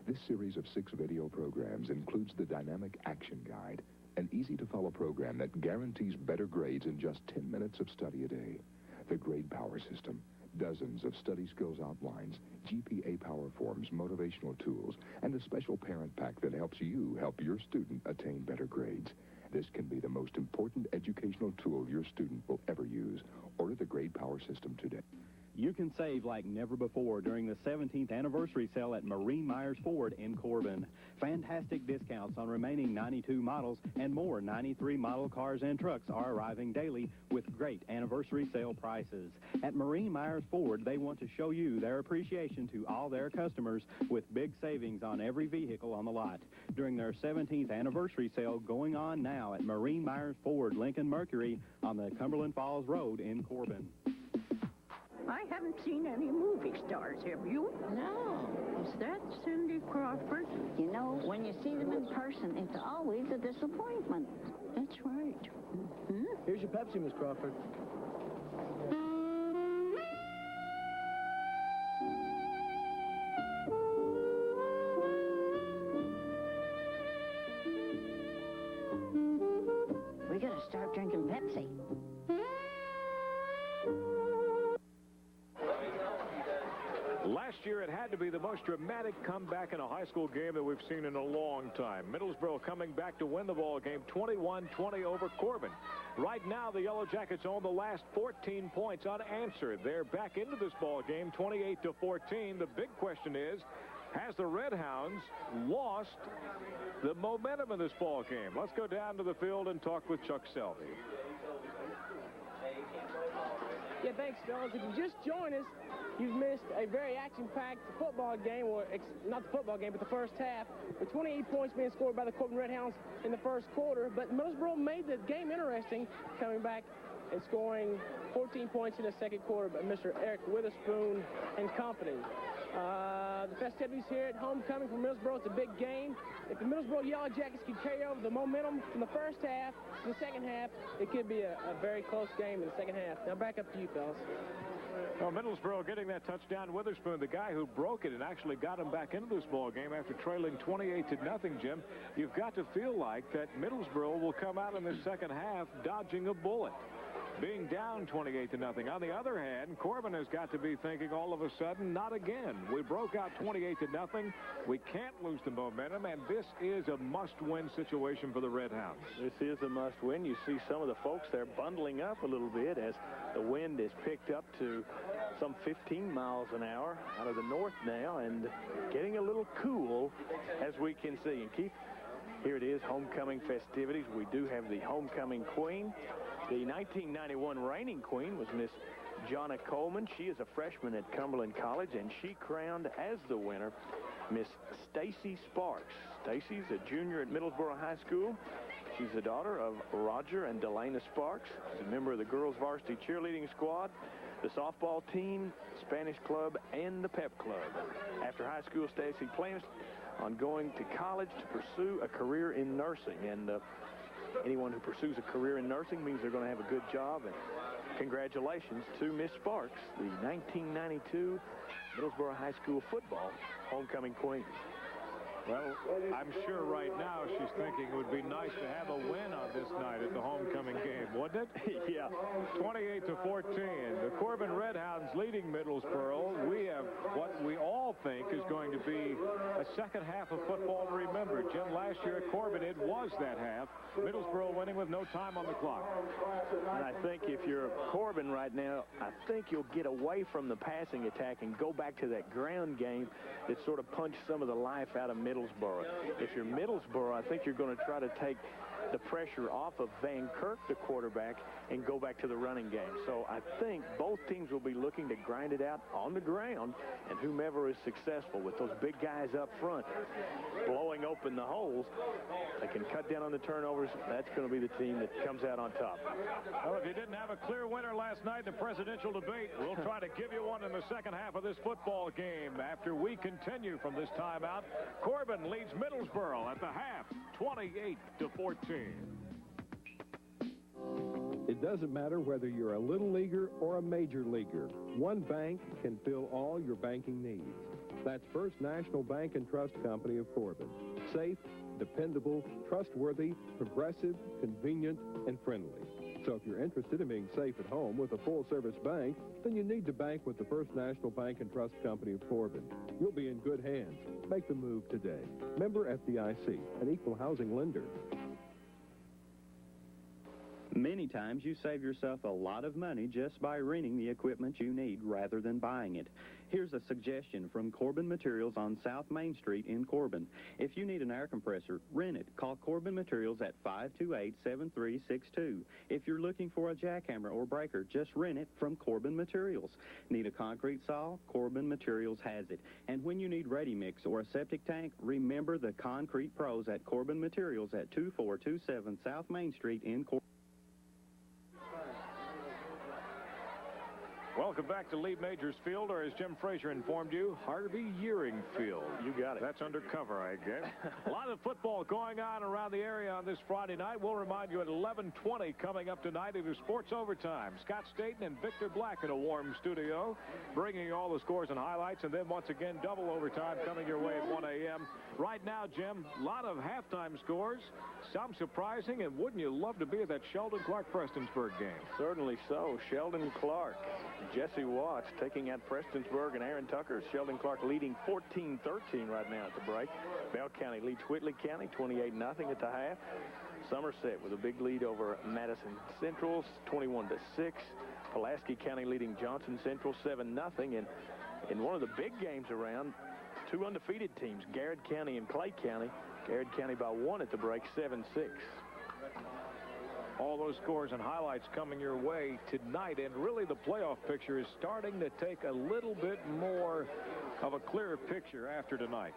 This series of 6 video programs includes the Dynamic Action Guide, an easy-to-follow program that guarantees better grades in just 10 minutes of study a day. The Grade Power System, dozens of study skills outlines, GPA power forms, motivational tools, and a special parent pack that helps you help your student attain better grades. This can be the most important educational tool your student will ever use. Order the Grade Power System today. You can save like never before during the 17th anniversary sale at Marine Myers Ford in Corbin. Fantastic discounts on remaining 92 models and more 93 model cars and trucks are arriving daily with great anniversary sale prices. At Marine Myers Ford, they want to show you their appreciation to all their customers with big savings on every vehicle on the lot. During their 17th anniversary sale going on now at Marine Myers Ford, Lincoln Mercury on the Cumberland Falls Road in Corbin. I haven't seen any movie stars, have you? No. Is that Cindy Crawford? You know, when you see them in person, it's always a disappointment. That's right. Mm-hmm. Here's your Pepsi, Miss Crawford. We gotta start drinking Pepsi. Last year, it had to be the most dramatic comeback in a high school game that we've seen in a long time. Middlesboro coming back to win the ball game 21-20 over Corbin. Right now, the Yellow Jackets own the last 14 points unanswered. They're back into this ball game 28-14. The big question is, has the Red Hounds lost the momentum in this ball game? Let's go down to the field and talk with Chuck Selvey. Yeah, thanks, fellas. If you just joined us, you've missed a very action-packed football game, or not the football game, but the first half, with 28 points being scored by the Corbin Red Hounds in the first quarter. But Middlesboro made the game interesting, coming back and scoring 14 points in the second quarter by Mr. Eric Witherspoon and company. The festivities here at homecoming for Middlesboro, it's a big game. If the Middlesboro Yellow Jackets can carry over the momentum from the first half to the second half, it could be a very close game in the second half. Now back up to you, fellas. Well, Middlesboro getting that touchdown. Witherspoon, the guy who broke it and actually got him back into this ball game after trailing 28-0, Jim. You've got to feel like that Middlesboro will come out in the second half dodging a bullet, being down 28-0. On the other hand, Corbin has got to be thinking all of a sudden, not again. We broke out 28-0. We can't lose the momentum, and this is a must-win situation for the Red Hounds. This is a must-win. You see some of the folks there bundling up a little bit as the wind is picked up to some 15 miles an hour out of the north now and getting a little cool, as we can see. And Keith, here it is, homecoming festivities. We do have the homecoming queen. The 1991 reigning queen was Miss Jonna Coleman. She is a freshman at Cumberland College, and she crowned as the winner Miss Stacy Sparks. Stacy's a junior at Middlesboro High School. She's the daughter of Roger and Delana Sparks. She's a member of the girls varsity cheerleading squad, the softball team, Spanish club, and the pep club. After high school, Stacy plans on going to college to pursue a career in nursing. And anyone who pursues a career in nursing means they're going to have a good job. And congratulations to Miss Sparks, the 1992 Middlesboro High School football homecoming queen. Well, I'm sure right now she's thinking it would be nice to have a win on this night at the homecoming game, wouldn't it? Yeah. 28-14. The Corbin Red Hounds leading Middlesboro. We have what we all think is going to be a second half of football to remember. Jim, last year at Corbin, it was that half. Middlesboro winning with no time on the clock. And I think if you're Corbin right now, I think you'll get away from the passing attack and go back to that ground game that sort of punched some of the life out of Middlesboro. If you're Middlesboro, I think you're going to try to take the pressure off of Van Kirk, the quarterback, and go back to the running game. So I think both teams will be looking to grind it out on the ground, and whomever is successful with those big guys up front blowing open the holes, they can cut down on the turnovers. That's going to be the team that comes out on top. Well, if you didn't have a clear winner last night in the presidential debate, we'll try to give you one in the second half of this football game after we continue from this timeout. Corbin leads Middlesboro at the half, 28-14. It doesn't matter whether you're a little leaguer or a major leaguer. One bank can fill all your banking needs. That's First National Bank and Trust Company of Corbin. Safe, dependable, trustworthy, progressive, convenient, and friendly. So if you're interested in being safe at home with a full-service bank, then you need to bank with the First National Bank and Trust Company of Corbin. You'll be in good hands. Make the move today. Member FDIC, an equal housing lender. Many times you save yourself a lot of money just by renting the equipment you need rather than buying it. Here's a suggestion from Corbin Materials on South Main Street in Corbin. If you need an air compressor, rent it. Call Corbin Materials at 528-7362. If you're looking for a jackhammer or breaker, just rent it from Corbin Materials. Need a concrete saw? Corbin Materials has it. And when you need ready mix or a septic tank, remember the concrete pros at Corbin Materials at 2427 South Main Street in Corbin. Welcome back to Lee Majors Field, or as Jim Frazier informed you, Harvey Ewing Field. You got it. That's undercover, I guess. A lot of football going on around the area on this Friday night. We'll remind you at 11:20 coming up tonight, it is Sports Overtime. Scott Staten and Victor Black in a warm studio, bringing you all the scores and highlights, and then once again, double overtime coming your way at 1 a.m. Right now, Jim, a lot of halftime scores, some surprising, and wouldn't you love to be at that Sheldon Clark-Prestonsburg game? Certainly so. Sheldon Clark, Jesse Watts taking out Prestonsburg and Aaron Tucker. Sheldon Clark leading 14-13 right now at the break. Bell County leads Whitley County 28-0 at the half. Somerset with a big lead over Madison Central, 21-6. Pulaski County leading Johnson Central 7-0. And in one of the big games around, two undefeated teams, Garrett County and Clay County. Garrett County by 1 at the break, 7-6. All those scores and highlights coming your way tonight, and really the playoff picture is starting to take a little bit more of a clearer picture after tonight.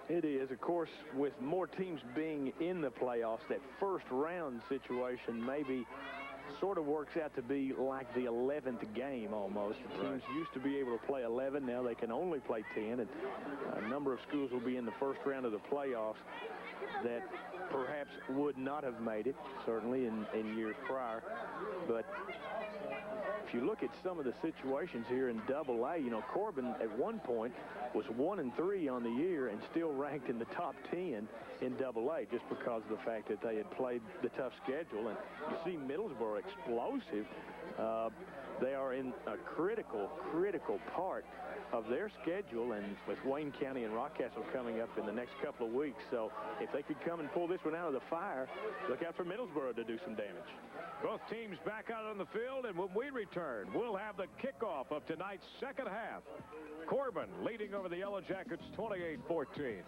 It is, of course, with more teams being in the playoffs, that first round situation maybe sort of works out to be like the 11th game almost. The teams used to be able to play 11. Now they can only play 10, and a number of schools will be in the first round of the playoffs that perhaps would not have made it, certainly in years prior. But if you look at some of the situations here in Double-A, you know, Corbin at one point was 1-3 on the year and still ranked in the top 10 in Double-A just because of the fact that they had played the tough schedule. And you see Middlesboro explosive. They are in a critical part of their schedule, and with Wayne County and Rockcastle coming up in the next couple of weeks. So if they could come and pull this one out of the fire, look out for Middlesboro to do some damage. Both teams back out on the field, and when we return, we'll have the kickoff of tonight's second half. Corbin leading over the Yellow Jackets 28-14.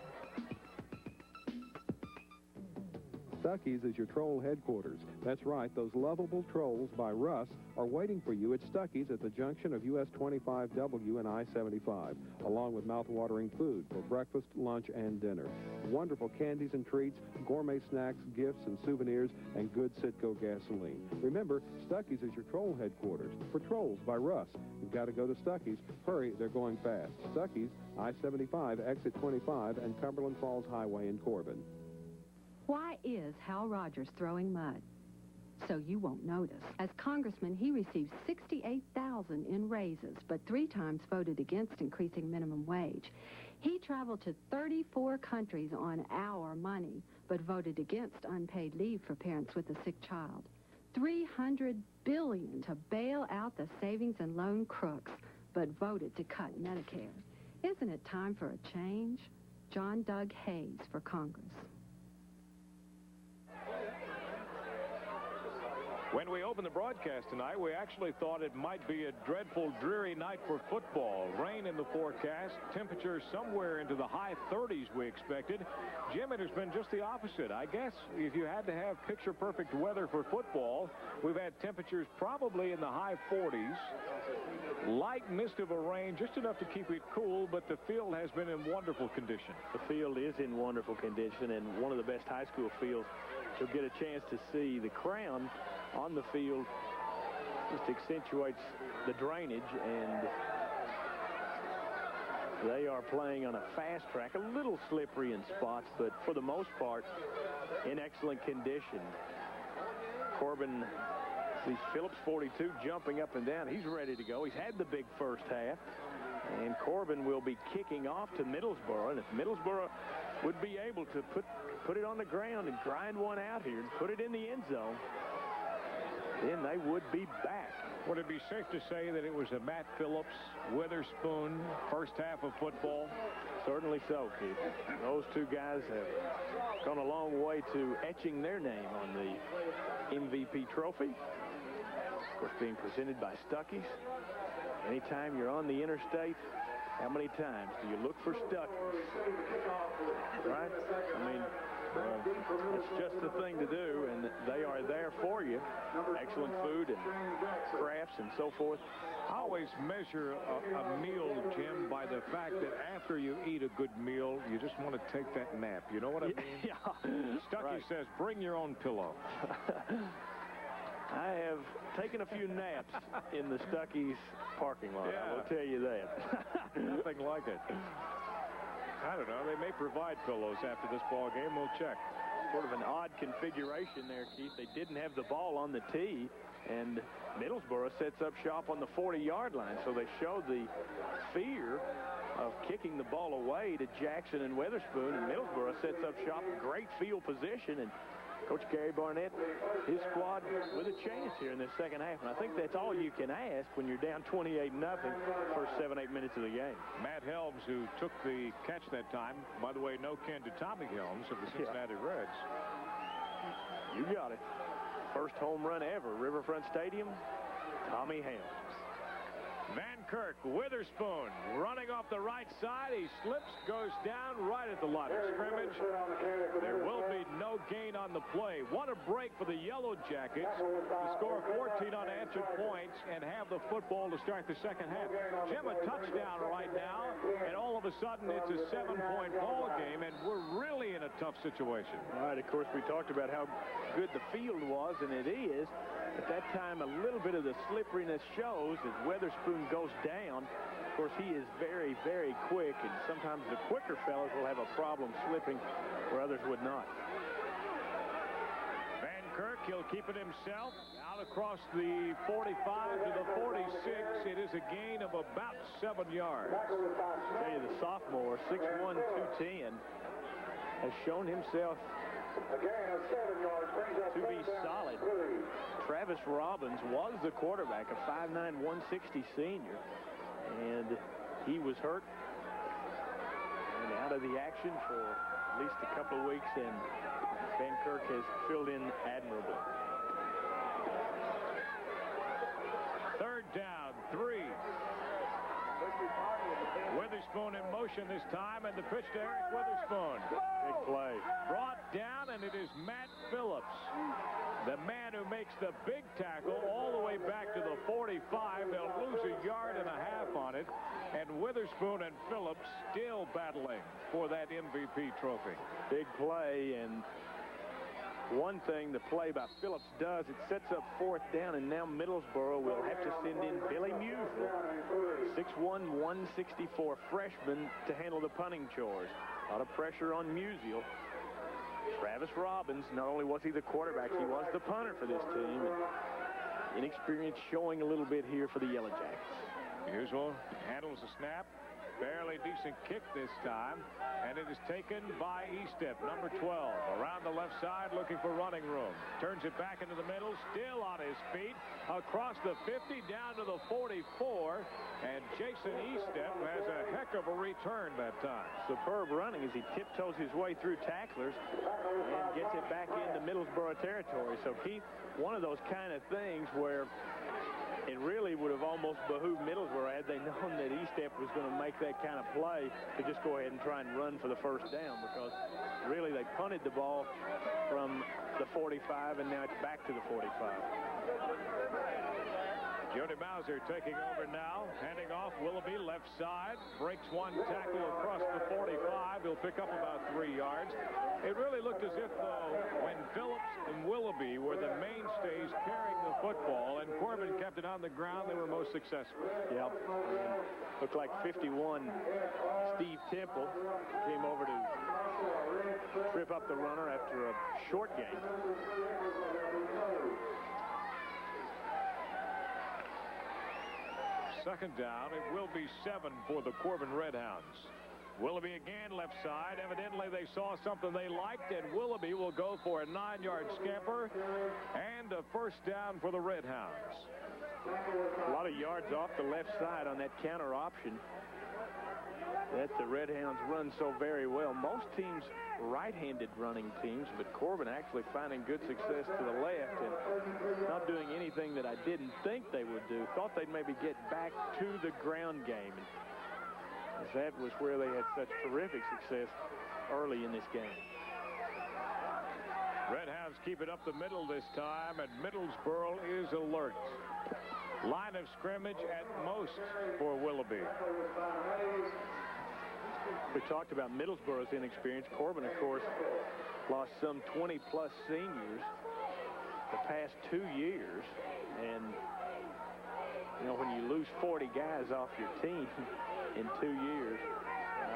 Stuckey's is your troll headquarters. That's right, those lovable trolls by Russ are waiting for you at Stuckey's at the junction of US 25W and I-75, along with mouth-watering food for breakfast, lunch, and dinner. Wonderful candies and treats, gourmet snacks, gifts, and souvenirs, and good Citgo gasoline. Remember, Stuckey's is your troll headquarters for Trolls by Russ. You've got to go to Stuckey's. Hurry, they're going fast. Stuckey's, I-75, exit 25, and Cumberland Falls Highway in Corbin. Why is Hal Rogers throwing mud? So you won't notice. As congressman, he received $68,000 in raises, but 3 times voted against increasing minimum wage. He traveled to 34 countries on our money, but voted against unpaid leave for parents with a sick child. $300 billion to bail out the savings and loan crooks, but voted to cut Medicare. Isn't it time for a change? John Doug Hayes for Congress. When we opened the broadcast tonight, we actually thought it might be a dreadful, dreary night for football. Rain in the forecast, temperatures somewhere into the high 30s we expected. Jim, it has been just the opposite. I guess if you had to have picture-perfect weather for football, we've had temperatures probably in the high 40s. Light mist of a rain, just enough to keep it cool, but the field has been in wonderful condition. The field is in wonderful condition, and one of the best high school fields. You'll get a chance to see the crown on the field. Just accentuates the drainage, and they are playing on a fast track, a little slippery in spots, but for the most part in excellent condition. Corbin sees Phillips 42 jumping up and down. He's ready to go. He's had the big first half, and Corbin will be kicking off to Middlesboro. And if Middlesboro would be able to put it on the ground and grind one out here and put it in the end zone, then they would be back. Would it be safe to say that it was a Matt Phillips, Witherspoon first half of football? Certainly so, Keith. Those two guys have gone a long way to etching their name on the MVP trophy. Of course, being presented by Stuckey's. Anytime you're on the interstate, how many times do you look for Stuckey's? Right? I mean, it's just the thing to do, and they are there for you. Excellent food and crafts and so forth. I always measure a meal, Jim, by the fact that after you eat a good meal, you just want to take that nap. You know what I mean? Yeah. Stuckey says, bring your own pillow. I have taken a few naps in the Stuckey's parking lot. Yeah. I will tell you that. Nothing like it. I don't know. They may provide pillows after this ball game. We'll check. Sort of an odd configuration there, Keith. They didn't have the ball on the tee, and Middlesboro sets up shop on the 40-yard line. So they showed the fear of kicking the ball away to Jackson and Weatherspoon, and Middlesboro sets up shop. Great field position, and Coach Gary Barnett, his squad with a chance here in this second half. And I think that's all you can ask when you're down 28-0 first 7-8 minutes of the game. Matt Helms, who took the catch that time. By the way, no Ken to Tommy Helms of the Cincinnati Reds. You got it. First home run ever, Riverfront Stadium, Tommy Helms. Van Kirk, Witherspoon, running off the right side. He slips, goes down right at the line of scrimmage. There will be no gain on the play. What a break for the Yellow Jackets to score 14 unanswered points and have the football to start the second half. Jim, a touchdown right now, and all of a sudden it's a 7-point ball game, and we're really in a tough situation. All right, of course, we talked about how good the field was, and it is. At that time, a little bit of the slipperiness shows as Weatherspoon goes down. Of course, he is very, very quick, and sometimes the quicker fellas will have a problem slipping where others would not. Van Kirk, he'll keep it himself. Out across the 45 to the 46. It is a gain of about 7 yards. I tell you, the sophomore, 6'1", 210, has shown himself to be solid. Travis Robbins was the quarterback, a 5'9", 160 senior, and he was hurt and out of the action for at least a couple of weeks, and Van Kirk has filled in admirably. Third down, 3. Witherspoon in motion this time, and the pitch to Eric Witherspoon. Big play. Brought down, and it is Matt Phillips, the man who makes the big tackle all the way back to the 45. They'll lose 1.5 yards on it, and Witherspoon and Phillips still battling for that MVP trophy. Big play, and one thing the play by Phillips does, it sets up 4th down, and now Middlesboro will have to send in Billy Musial, 6'1", 164 freshman, to handle the punting chores. A lot of pressure on Musial. Travis Robbins, not only was he the quarterback, he was the punter for this team. Inexperience showing a little bit here for the Yellow Jackets. Musial handles the snap. Fairly decent kick this time, and it is taken by Estep, number 12, around the left side looking for running room. Turns it back into the middle, still on his feet, across the 50, down to the 44, and Jason Estep has a heck of a return that time. Superb running as he tiptoes his way through tacklers and gets it back into Middlesboro territory. So, Keith, one of those kind of things where it really would have almost behooved Middlesboro, had they known that Estep was going to make that kind of play, to just go ahead and try and run for the first down, because really they punted the ball from the 45, and now it's back to the 45. Jody Mauser taking over now, handing off Willoughby left side, breaks one tackle across the 45. He'll pick up about 3 yards. It really looked as if, though, when Phillips and Willoughby were the mainstays carrying the football and Corbin kept it on the ground, they were most successful. Yep. Looked like 51. Steve Temple came over to trip up the runner after a short gain. Second down, it will be 7 for the Corbin Redhounds. Willoughby again left side. Evidently they saw something they liked, and Willoughby will go for a 9-yard scamper and a first down for the Redhounds. A lot of yards off the left side on that counter option. that the Red Hounds run so very well. Most teams, right-handed running teams, but Corbin actually finding good success to the left and not doing anything that I didn't think they would do. Thought they'd maybe get back to the ground game. And that was where they had such terrific success early in this game. Red Hounds keep it up the middle this time, and Middlesboro is alert. Line of scrimmage at most for Willoughby. We talked about Middlesboro's inexperience. Corbin, of course, lost some 20-plus seniors the past 2 years. And, you know, when you lose 40 guys off your team in 2 years,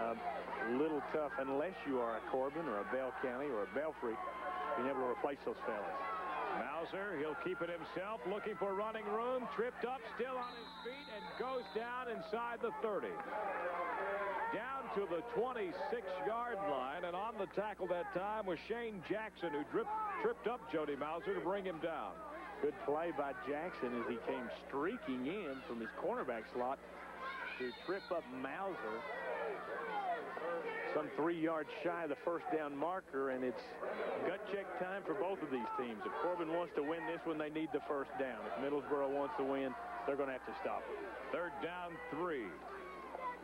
a little tough unless you are a Corbin or a Bell County or a Belfry being able to replace those fellas. Mauser, he'll keep it himself, looking for running room, tripped up, still on his feet, and goes down inside the 30. Down to the 26-yard line, and on the tackle that time was Shane Jackson, who tripped up Jody Mauser to bring him down. Good play by Jackson as he came streaking in from his cornerback slot to trip up Mauser. Some 3 yards shy of the first down marker, and it's gut check time for both of these teams. If Corbin wants to win this one, they need the first down. If Middlesboro wants to win, they're going to have to stop it. Third down 3.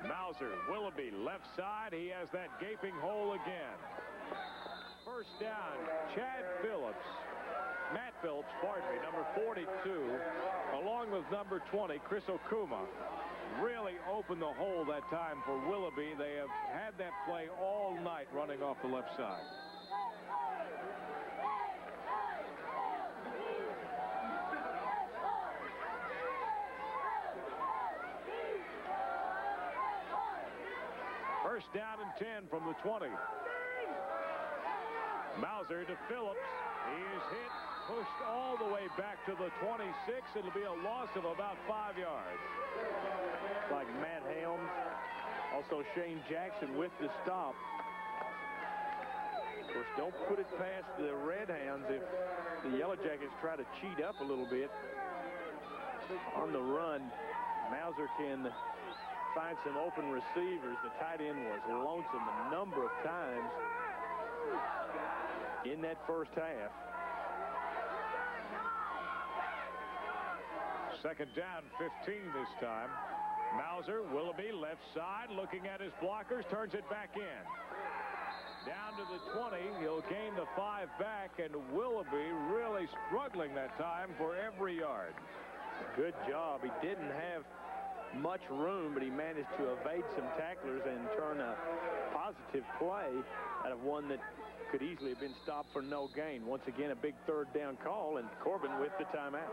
Mauser, Willoughby, left side. He has that gaping hole again. First down, Matt Phillips, pardon me, number 42, along with number 20, Chris Okuma. Really opened the hole that time for Willoughby. They have had that play all night running off the left side. First down and 10 from the 20. Mauser to Phillips. He is hit, pushed all the way back to the 26. It'll be a loss of about 5 yards. Like Matt Helms, also Shane Jackson with the stop. Of course, don't put it past the Red Hounds if the Yellow Jackets try to cheat up a little bit. On the run, Mauser can find some open receivers. The tight end was lonesome a number of times in that first half. Second down, 15 this time. Mauser, Willoughby, left side, looking at his blockers, turns it back in. Down to the 20, he'll gain the 5 back, and Willoughby really struggling that time for every yard. Good job. He didn't have much room, but he managed to evade some tacklers and turn a positive play out of one that could easily have been stopped for no gain. Once again, a big third down call, and Corbin with the timeout.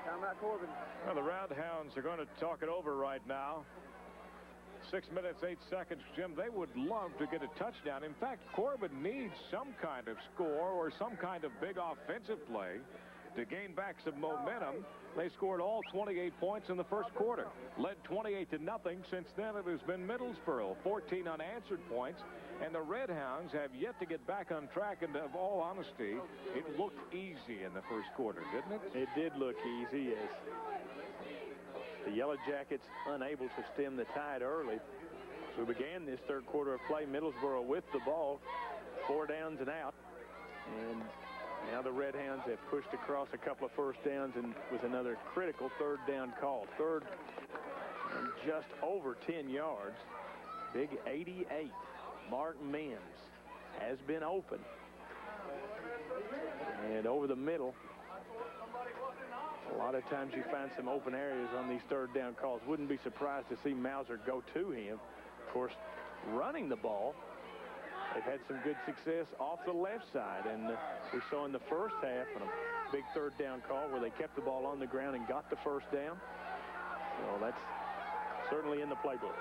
Timeout, Corbin. Well, the Roundhounds are going to talk it over right now. 6 minutes, 8 seconds, Jim. They would love to get a touchdown. In fact, Corbin needs some kind of score or some kind of big offensive play to gain back some momentum. They scored all 28 points in the first quarter. Led 28-0. Since then, it has been Middlesboro, 14 unanswered points. And the Red Hounds have yet to get back on track. And of all honesty, it looked easy in the first quarter, didn't it? It did look easy as the Yellow Jackets unable to stem the tide early. So we began this third quarter of play. Middlesboro with the ball, 4 downs and out. And now the Red Hounds have pushed across a couple of first downs and with another critical third down call. Third and just over 10 yards. Big 88. Mark Mims has been open. And over the middle. A lot of times you find some open areas on these third down calls. Wouldn't be surprised to see Mauser go to him. Of course, running the ball, they've had some good success off the left side. And we saw in the first half on a big third down call where they kept the ball on the ground and got the first down. Well, that's certainly in the playbook.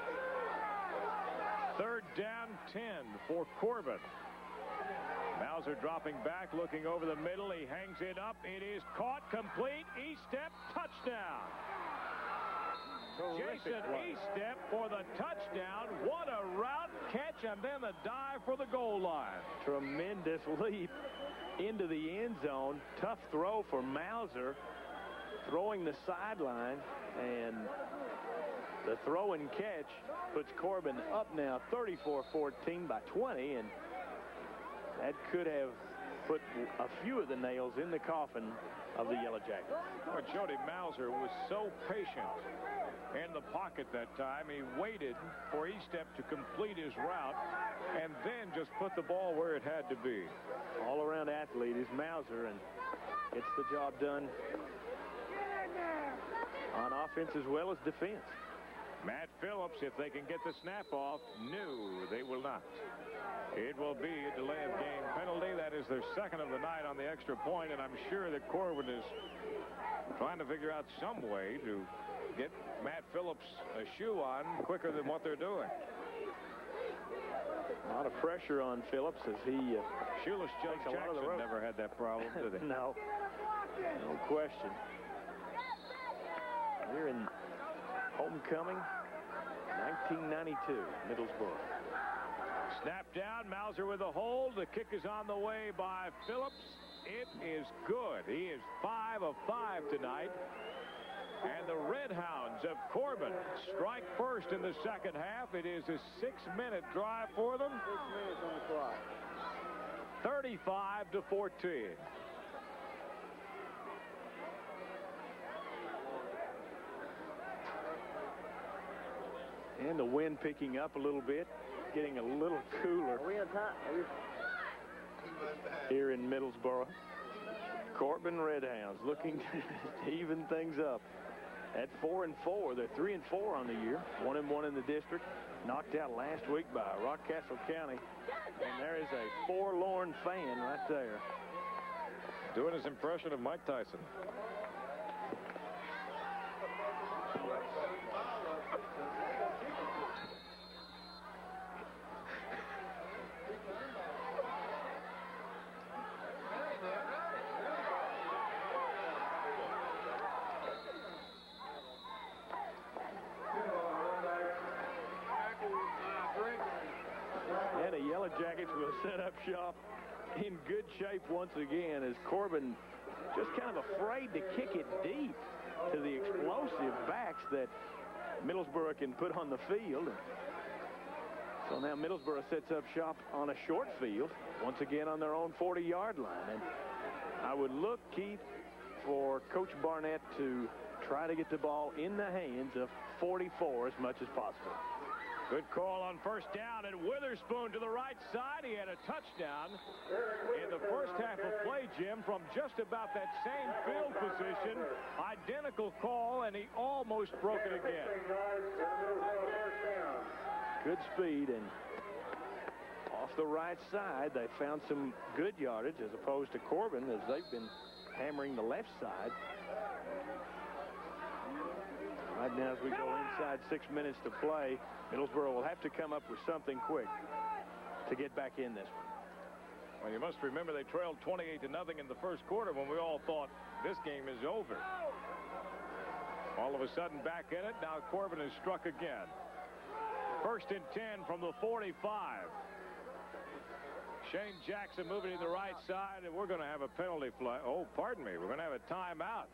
Third down 10 for Corbin. Mauser dropping back, looking over the middle. He hangs it up. It is caught, complete. Eastep, touchdown. Jason Eastep for the touchdown. What a route, catch, and then the dive for the goal line. Tremendous leap into the end zone. Tough throw for Mauser, throwing the sideline, and The throw and catch puts Corbin up now 34-14 by 20, and that could have put a few of the nails in the coffin of the Yellow Jackets. Well, Jody Mauser was so patient in the pocket that time. He waited for Estep to complete his route and then just put the ball where it had to be. All-around athlete is Mauser, and gets the job done on offense as well as defense. Matt Phillips, if they can get the snap off, no, they will not. It will be a delay of game penalty. That is their second of the night on the extra point, and I'm sure that Corbin is trying to figure out some way to get Matt Phillips a shoe on quicker than what they're doing. A lot of pressure on Phillips as he shoeless Joe Jackson never had that problem, did he? No question. Here in homecoming 1992, Middlesboro. Snap down, Mauser with a hold. The kick is on the way by Phillips. It is good. He is 5 of 5 tonight. And the Red Hounds of Corbin strike first in the second half. It is a 6-minute drive for them. 6 minutes on the clock. 35-14. And the wind picking up a little bit, getting a little cooler. Are we on time? Here in Middlesboro. Corbin Red Hounds looking to even things up. At 4-4, they're 3-4 on the year. 1-1 in the district. Knocked out last week by Rockcastle County. And there is a forlorn fan right there. Doing his impression of Mike Tyson. Jackets will set up shop in good shape once again as Corbin just kind of afraid to kick it deep to the explosive backs that Middlesboro can put on the field. So now Middlesboro sets up shop on a short field once again on their own 40-yard line. And I would look, Keith, for Coach Barnett to try to get the ball in the hands of 44 as much as possible. Good call on first down, and Witherspoon to the right side. He had a touchdown in the first half of play, Jim, from just about that same field position. Identical call, and he almost broke it again. Good speed, and off the right side, they found some good yardage as opposed to Corbin as they've been hammering the left side. Right now, as we go inside 6 minutes to play, Middlesboro will have to come up with something quick to get back in this one. Well, you must remember they trailed 28-0 in the first quarter when we all thought this game is over. All of a sudden back in it. Now Corbin is struck again. 1st and 10 from the 45. Shane Jackson moving to the right side, and we're going to have a penalty flag. Oh, pardon me. We're going to have a timeout.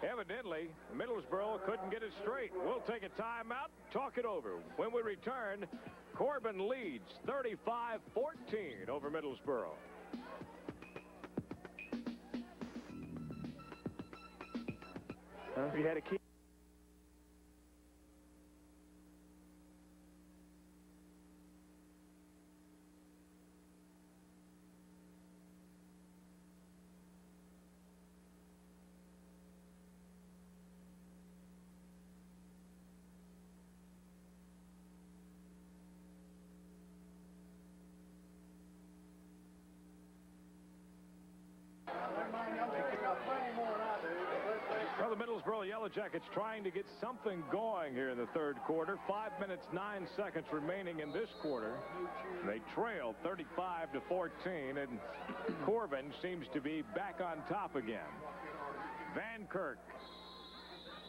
Evidently, Middlesboro couldn't get it straight. We'll take a timeout, talk it over. When we return, Corbin leads 35-14 over Middlesboro. If you had a key. Well, the Middlesboro Yellow Jackets trying to get something going here in the third quarter. 5 minutes, 9 seconds remaining in this quarter. They trail 35-14, and Corbin seems to be back on top again. Van Kirk,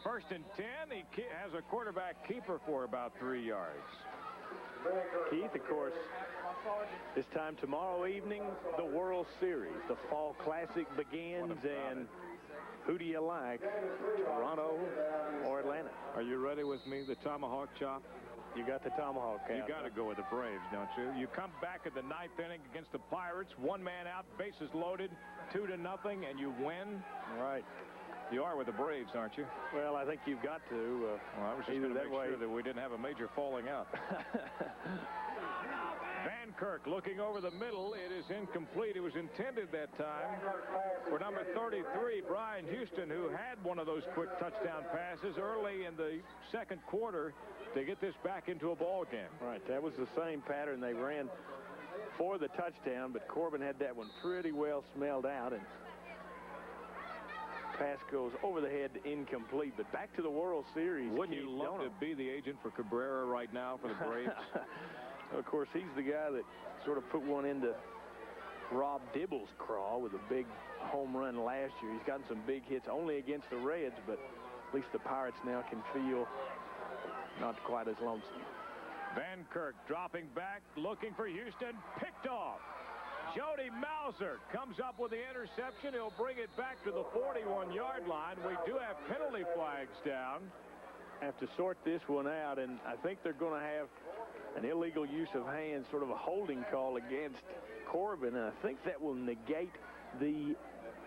1st and 10. He has a quarterback keeper for about 3 yards. Keith, of course, This time tomorrow evening, the World Series. The Fall Classic begins, and who do you like, Toronto or Atlanta? Are you ready with me? The tomahawk chop? You got the tomahawk count. You got to go with the Braves, don't you? You come back in the 9th inning against the Pirates, 1 man out, bases loaded, 2-0, and you win. Right. You are with the Braves, aren't you? Well, I think you've got to. Well, I was just going to make sure that we didn't have a major falling out. Van Kirk looking over the middle. It is incomplete. It was intended that time for number 33, Brian Houston, who had one of those quick touchdown passes early in the second quarter to get this back into a ball game. Right. That was the same pattern they ran for the touchdown, but Corbin had that one pretty well smelled out, and pass goes over the head, incomplete. But back to the World Series. Wouldn't you love to be the agent for Cabrera right now for the Braves? Of course, he's the guy that sort of put one into Rob Dibble's craw with a big home run last year. He's gotten some big hits only against the Reds, but at least the Pirates now can feel not quite as lonesome. Van Kirk dropping back, looking for Houston, picked off. Jody Mauser comes up with the interception. He'll bring it back to the 41-yard line. We do have penalty flags down. Have to sort this one out, and I think they're going to have an illegal use of hands, sort of a holding call against Corbin, and I think that will negate the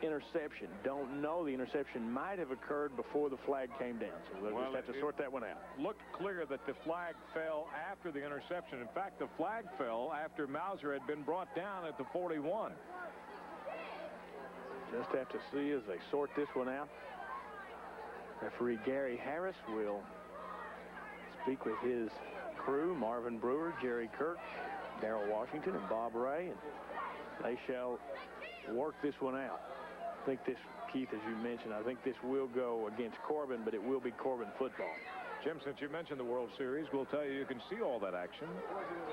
interception. Don't know. The interception might have occurred before the flag came down, so they'll just have to sort that one out. Looked clear that the flag fell after the interception. In fact, the flag fell after Mauser had been brought down at the 41. Just have to see as they sort this one out. Referee Gary Harris will speak with his crew, Marvin Brewer, Jerry Kirk, Darrell Washington, and Bob Ray, and they shall work this one out. I think this, Keith, as you mentioned, I think this will go against Corbin, but it will be Corbin football. Jim, since you mentioned the World Series, we'll tell you can see all that action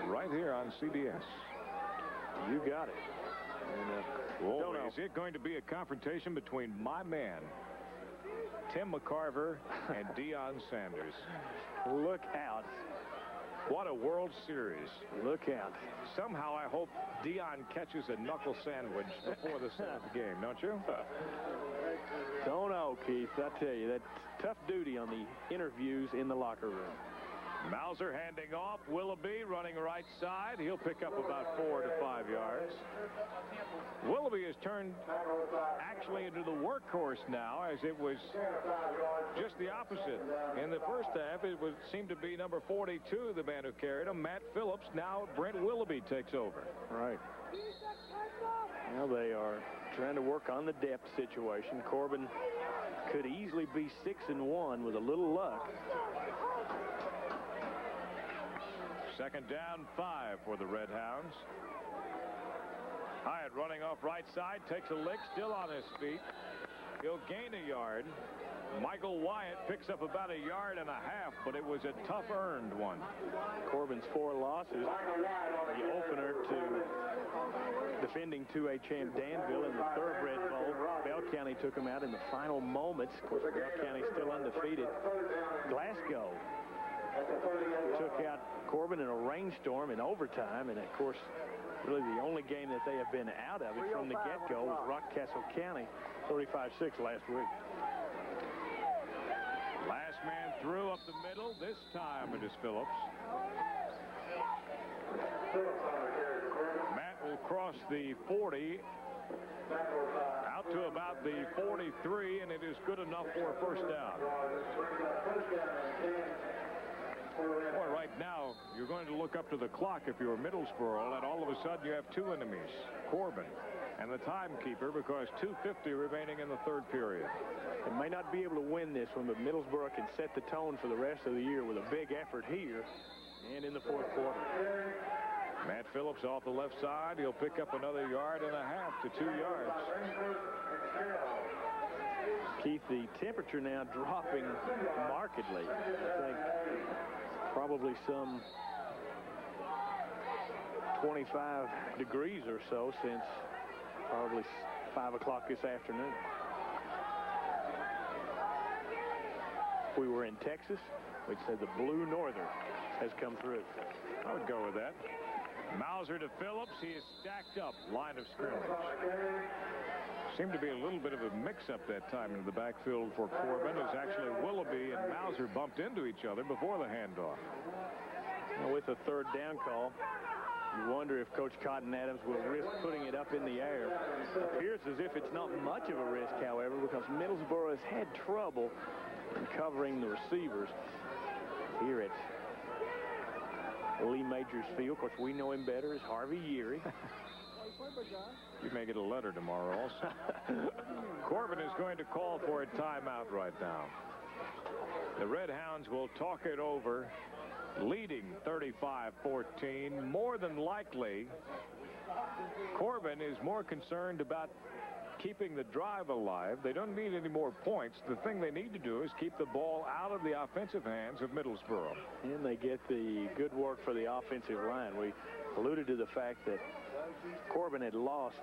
right here on CBS. You got it. And, is it going to be a confrontation between my man, Tim McCarver, and Deion Sanders? Look out. What a World Series. Look out. Somehow I hope Deion catches a knuckle sandwich before the seventh game, don't you? Don't know, Keith. I tell you, that's tough duty on the interviews in the locker room. Mauser handing off. Willoughby running right side. He'll pick up about 4 to 5 yards. Willoughby has turned actually into the workhorse now, as it was just the opposite. In the first half, it seemed to be number 42, the man who carried him, Matt Phillips. Now Brent Willoughby takes over. Right. Now they are trying to work on the depth situation. Corbin could easily be 6-1 with a little luck. Second down, 5 for the Red Hounds. Hyatt running off right side, takes a lick, still on his feet. He'll gain a yard. Michael Wyatt picks up about 1.5 yards, but it was a tough earned one. Corbin's 4 losses. The opener to defending 2A champ Danville in the Thoroughbred Bowl. Bell County took him out in the final moments. Of course, Bell County still undefeated. Glasgow took out Corbin in a rainstorm in overtime, and of course, really the only game that they have been out of it from the get-go was Rockcastle County, 35-6 last week. Last man through up the middle. This time it is Phillips. Matt will cross the 40 out to about the 43, and it is good enough for a first down. Boy, right now, you're going to look up to the clock if you're Middlesboro, and all of a sudden you have 2 enemies, Corbin and the timekeeper, because 2:50 remaining in the third period. They may not be able to win this one, but Middlesboro can set the tone for the rest of the year with a big effort here and in the fourth quarter. Matt Phillips off the left side. He'll pick up another 1.5 yards to 2 yards. Keith, the temperature now dropping markedly. I think probably some 25 degrees or so since probably 5 o'clock this afternoon. If we were in Texas, we'd say the blue northern has come through. I would go with that. Mauser to Phillips. He is stacked up. Line of scrimmage. Seemed to be a little bit of a mix-up that time in the backfield for Corbin, as actually Willoughby and Mauser bumped into each other before the handoff. Well, with a third down call, you wonder if Coach Cotton Adams will risk putting it up in the air. It appears as if it's not much of a risk, however, because Middlesboro has had trouble in covering the receivers here at Lee Majors Field. Of course, we know him better as Harvey Yeary. You may get a letter tomorrow also. Corbin is going to call for a timeout right now. The Red Hounds will talk it over, leading 35-14. More than likely, Corbin is more concerned about keeping the drive alive. They don't need any more points. The thing they need to do is keep the ball out of the offensive hands of Middlesboro. And they get the good work for the offensive line. We alluded to the fact that Corbin had lost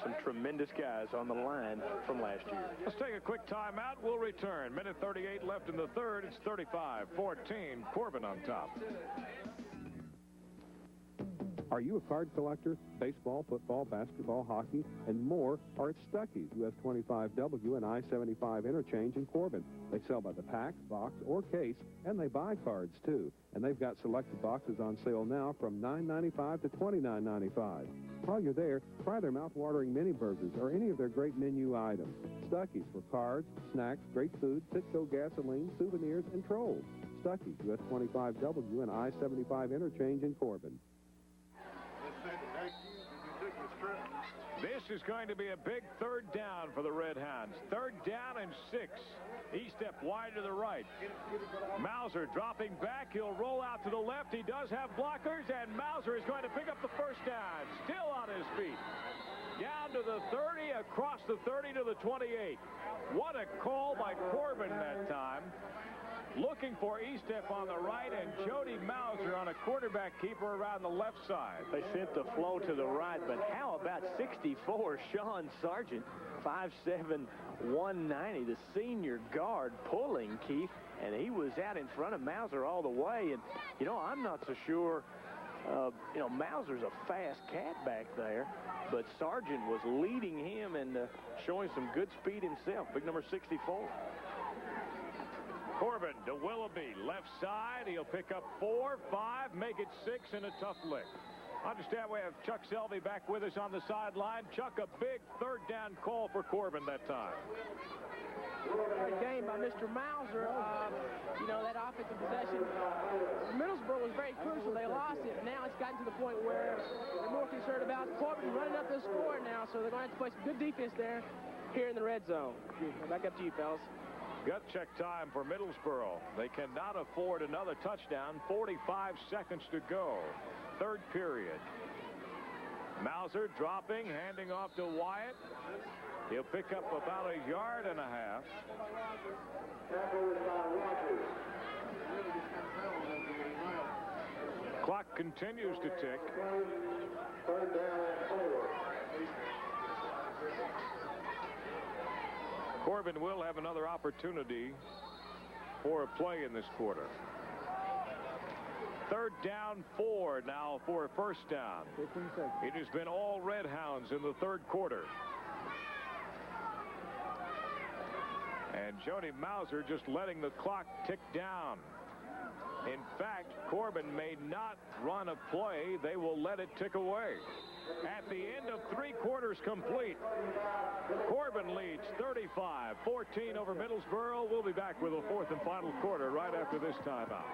some tremendous guys on the line from last year. Let's take a quick timeout. We'll return. Minute 38 left in the third. It's 35-14. Corbin on top. Are you a card collector? Baseball, football, basketball, hockey, and more are at Stuckey's, US 25W and I-75 interchange in Corbin. They sell by the pack, box, or case, and they buy cards, too. And they've got selected boxes on sale now from $9.95 to $29.95. While you're there, try their mouth-watering mini burgers or any of their great menu items. Stuckey's for cards, snacks, great food, Citgo gasoline, souvenirs, and trolls. Stuckey's, US 25W and I-75 interchange in Corbin. This is going to be a big third down for the Red Hounds. Third down and 6. He stepped wide to the right. Mauser dropping back. He'll roll out to the left. He does have blockers, and Mauser is going to pick up the first down. Still on his feet. Down to the 30, across the 30 to the 28. What a call by Corbin that time. Looking for Estep on the right and Jody Mauser on a quarterback keeper around the left side. They sent the flow to the right, but how about 64, Sean Sargent, 5'7", 190, the senior guard pulling, Keith, and he was out in front of Mauser all the way. And, you know, I'm not so sure, you know, Mauser's a fast cat back there, but Sargent was leading him and showing some good speed himself, big number 64. Corbin to Willoughby, left side. He'll pick up 4, 5, make it 6, and a tough lick. Understand we have Chuck Selvey back with us on the sideline. Chuck, a big third down call for Corbin that time. Good game by Mr. Mauser. You know, that offensive possession, Middlesboro was very crucial. They lost it. Now it's gotten to the point where they're more concerned about Corbin running up the score now, so they're going to have to play some good defense there here in the red zone. Back up to you, fellas. Gut check time for Middlesboro. They cannot afford another touchdown. 45 seconds to go. Third period. Mauser dropping, handing off to Wyatt. He'll pick up about 1.5 yards. Clock continues to tick. Corbin will have another opportunity for a play in this quarter. Third down, 4 now for a first down. It has been all Red Hounds in the third quarter. And Jody Mauser just letting the clock tick down. In fact, Corbin may not run a play. They will let it tick away. At the end of 3 quarters complete, Corbin leads 35-14 over Middlesboro. We'll be back with a fourth and final quarter right after this timeout.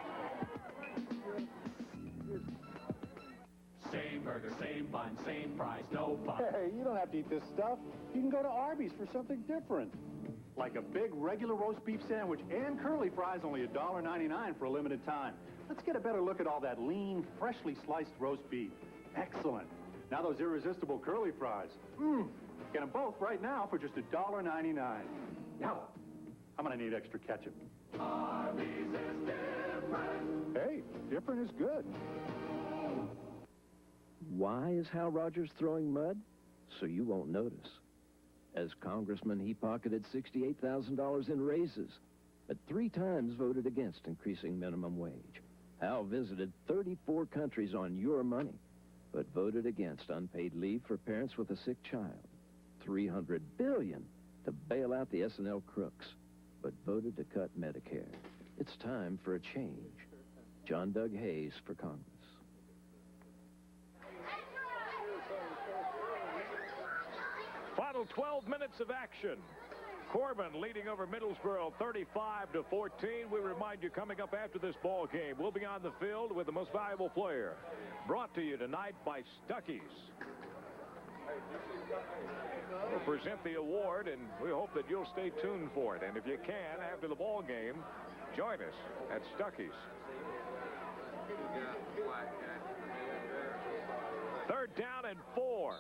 Same burger, same bun, same price, no fun. Hey, you don't have to eat this stuff. You can go to Arby's for something different. Like a big regular roast beef sandwich and curly fries, only $1.99 for a limited time. Let's get a better look at all that lean, freshly sliced roast beef. Excellent. Now those irresistible curly fries. Get them both right now for just $1.99. Now, I'm going to need extra ketchup. Arby's is different. Hey, different is good. Why is Hal Rogers throwing mud? So you won't notice. As congressman, he pocketed $68,000 in raises, but 3 times voted against increasing minimum wage. Hal visited 34 countries on your money, but voted against unpaid leave for parents with a sick child. $300 billion to bail out the S&L crooks, but voted to cut Medicare. It's time for a change. John Doug Hayes for Congress. Final 12 minutes of action. Corbin leading over Middlesboro 35-14. We remind you, coming up after this ball game, we'll be on the field with the most valuable player. Brought to you tonight by Stuckey's. We'll present the award, and we hope that you'll stay tuned for it. And if you can, after the ball game, join us at Stuckey's. Third down and 4.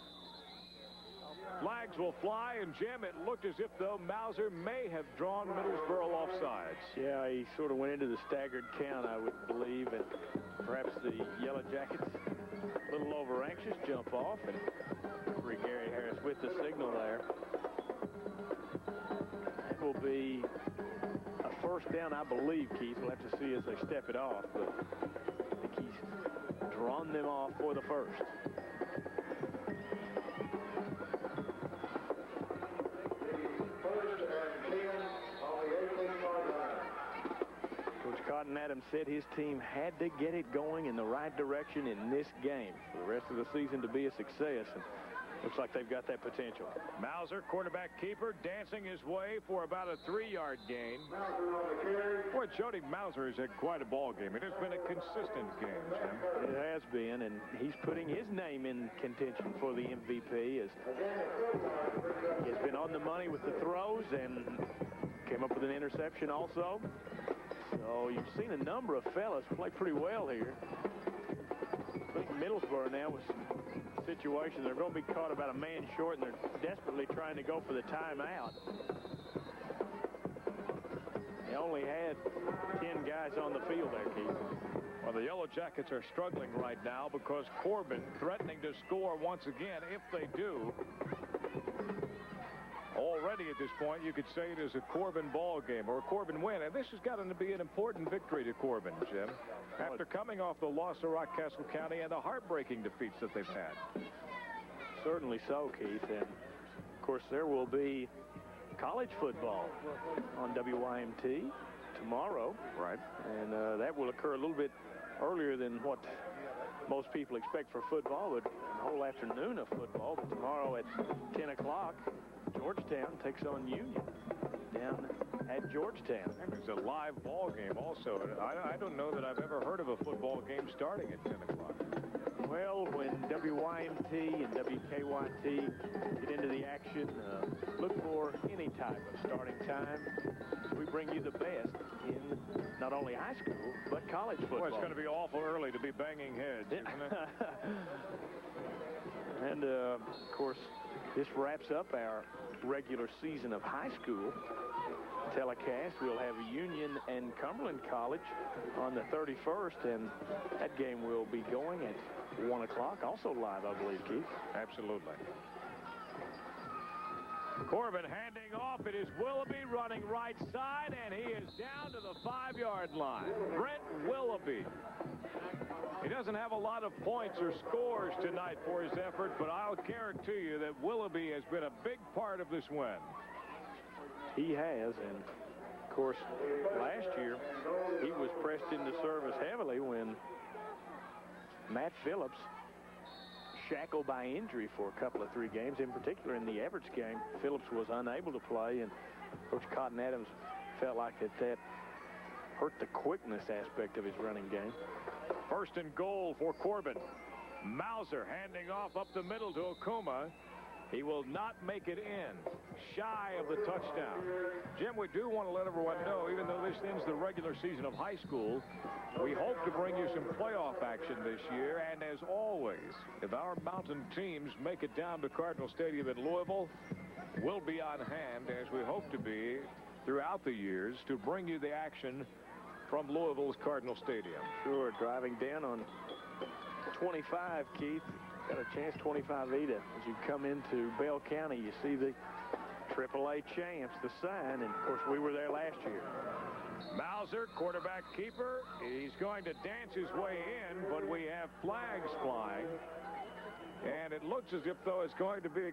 Flags will fly, and Jim, it looked as if, though, Mauser may have drawn Middlesboro offsides. Yeah, he sort of went into the staggered count, I would believe, and perhaps the Yellow Jackets a little over anxious jump off, and Gary Harris with the signal there. It will be a first down, I believe, Keith. We'll have to see as they step it off, but I think he's drawn them off for the first. Cotton Adams said his team had to get it going in the right direction in this game for the rest of the season to be a success, and looks like they've got that potential. Mauser, quarterback keeper, dancing his way for about a 3-yard gain. Boy, Jody Mauser has had quite a ball game. It has been a consistent game, Jim. It has been, and he's putting his name in contention for the MVP. As he's been on the money with the throws and came up with an interception also. So you've seen a number of fellas play pretty well here. I think Middlesboro now with some situations, they're going to be caught about a man short, and they're desperately trying to go for the timeout. They only had 10 guys on the field there, Keith. Well, the Yellow Jackets are struggling right now because Corbin threatening to score once again. If they do, already at this point, you could say it is a Corbin ball game or a Corbin win. And this has got to be an important victory to Corbin, Jim, after coming off the loss to Rockcastle County and the heartbreaking defeats that they've had. Certainly so, Keith. And, of course, there will be college football on WYMT tomorrow. Right. And that will occur a little bit earlier than what most people expect for football, but a whole afternoon of football. But tomorrow at 10 o'clock, Georgetown takes on Union down at Georgetown. And it's a live ball game also. I don't know that I've ever heard of a football game starting at 10 o'clock. Well, when WYMT and WKYT get into the action, look for any type of starting time. We bring you the best in not only high school, but college football. Boy, it's going to be awful early to be banging heads, isn't it? And, of course, this wraps up our regular season of high school telecast. We'll have Union and Cumberland College on the 31st, and that game will be going at 1 o'clock, also live, I believe, Keith. Absolutely. Corbin handing off. It is Willoughby running right side, and he is down to the 5-yard line. Brent Willoughby. He doesn't have a lot of points or scores tonight for his effort, but I'll guarantee you that Willoughby has been a big part of this win. He has, and of course, last year he was pressed into service heavily when Matt Phillips shackled by injury for a couple of 3 games. In particular, in the Everett's game, Phillips was unable to play, and Coach Cotton Adams felt like that hurt the quickness aspect of his running game. First and goal for Corbin. Mauser handing off up the middle to Okuma. He will not make it in. Shy of the touchdown. Jim, we do want to let everyone know, even though this ends the regular season of high school, we hope to bring you some playoff action this year. And as always, if our mountain teams make it down to Cardinal Stadium in Louisville, we'll be on hand, as we hope to be throughout the years, to bring you the action from Louisville's Cardinal Stadium. Sure, driving down on 25, Keith. Got a chance, 25E, as you come into Bell County, you see the AAA champs, the sign, and of course we were there last year. Mauser, quarterback keeper. He's going to dance his way in, but we have flags flying. And it looks as if, though, it's going to be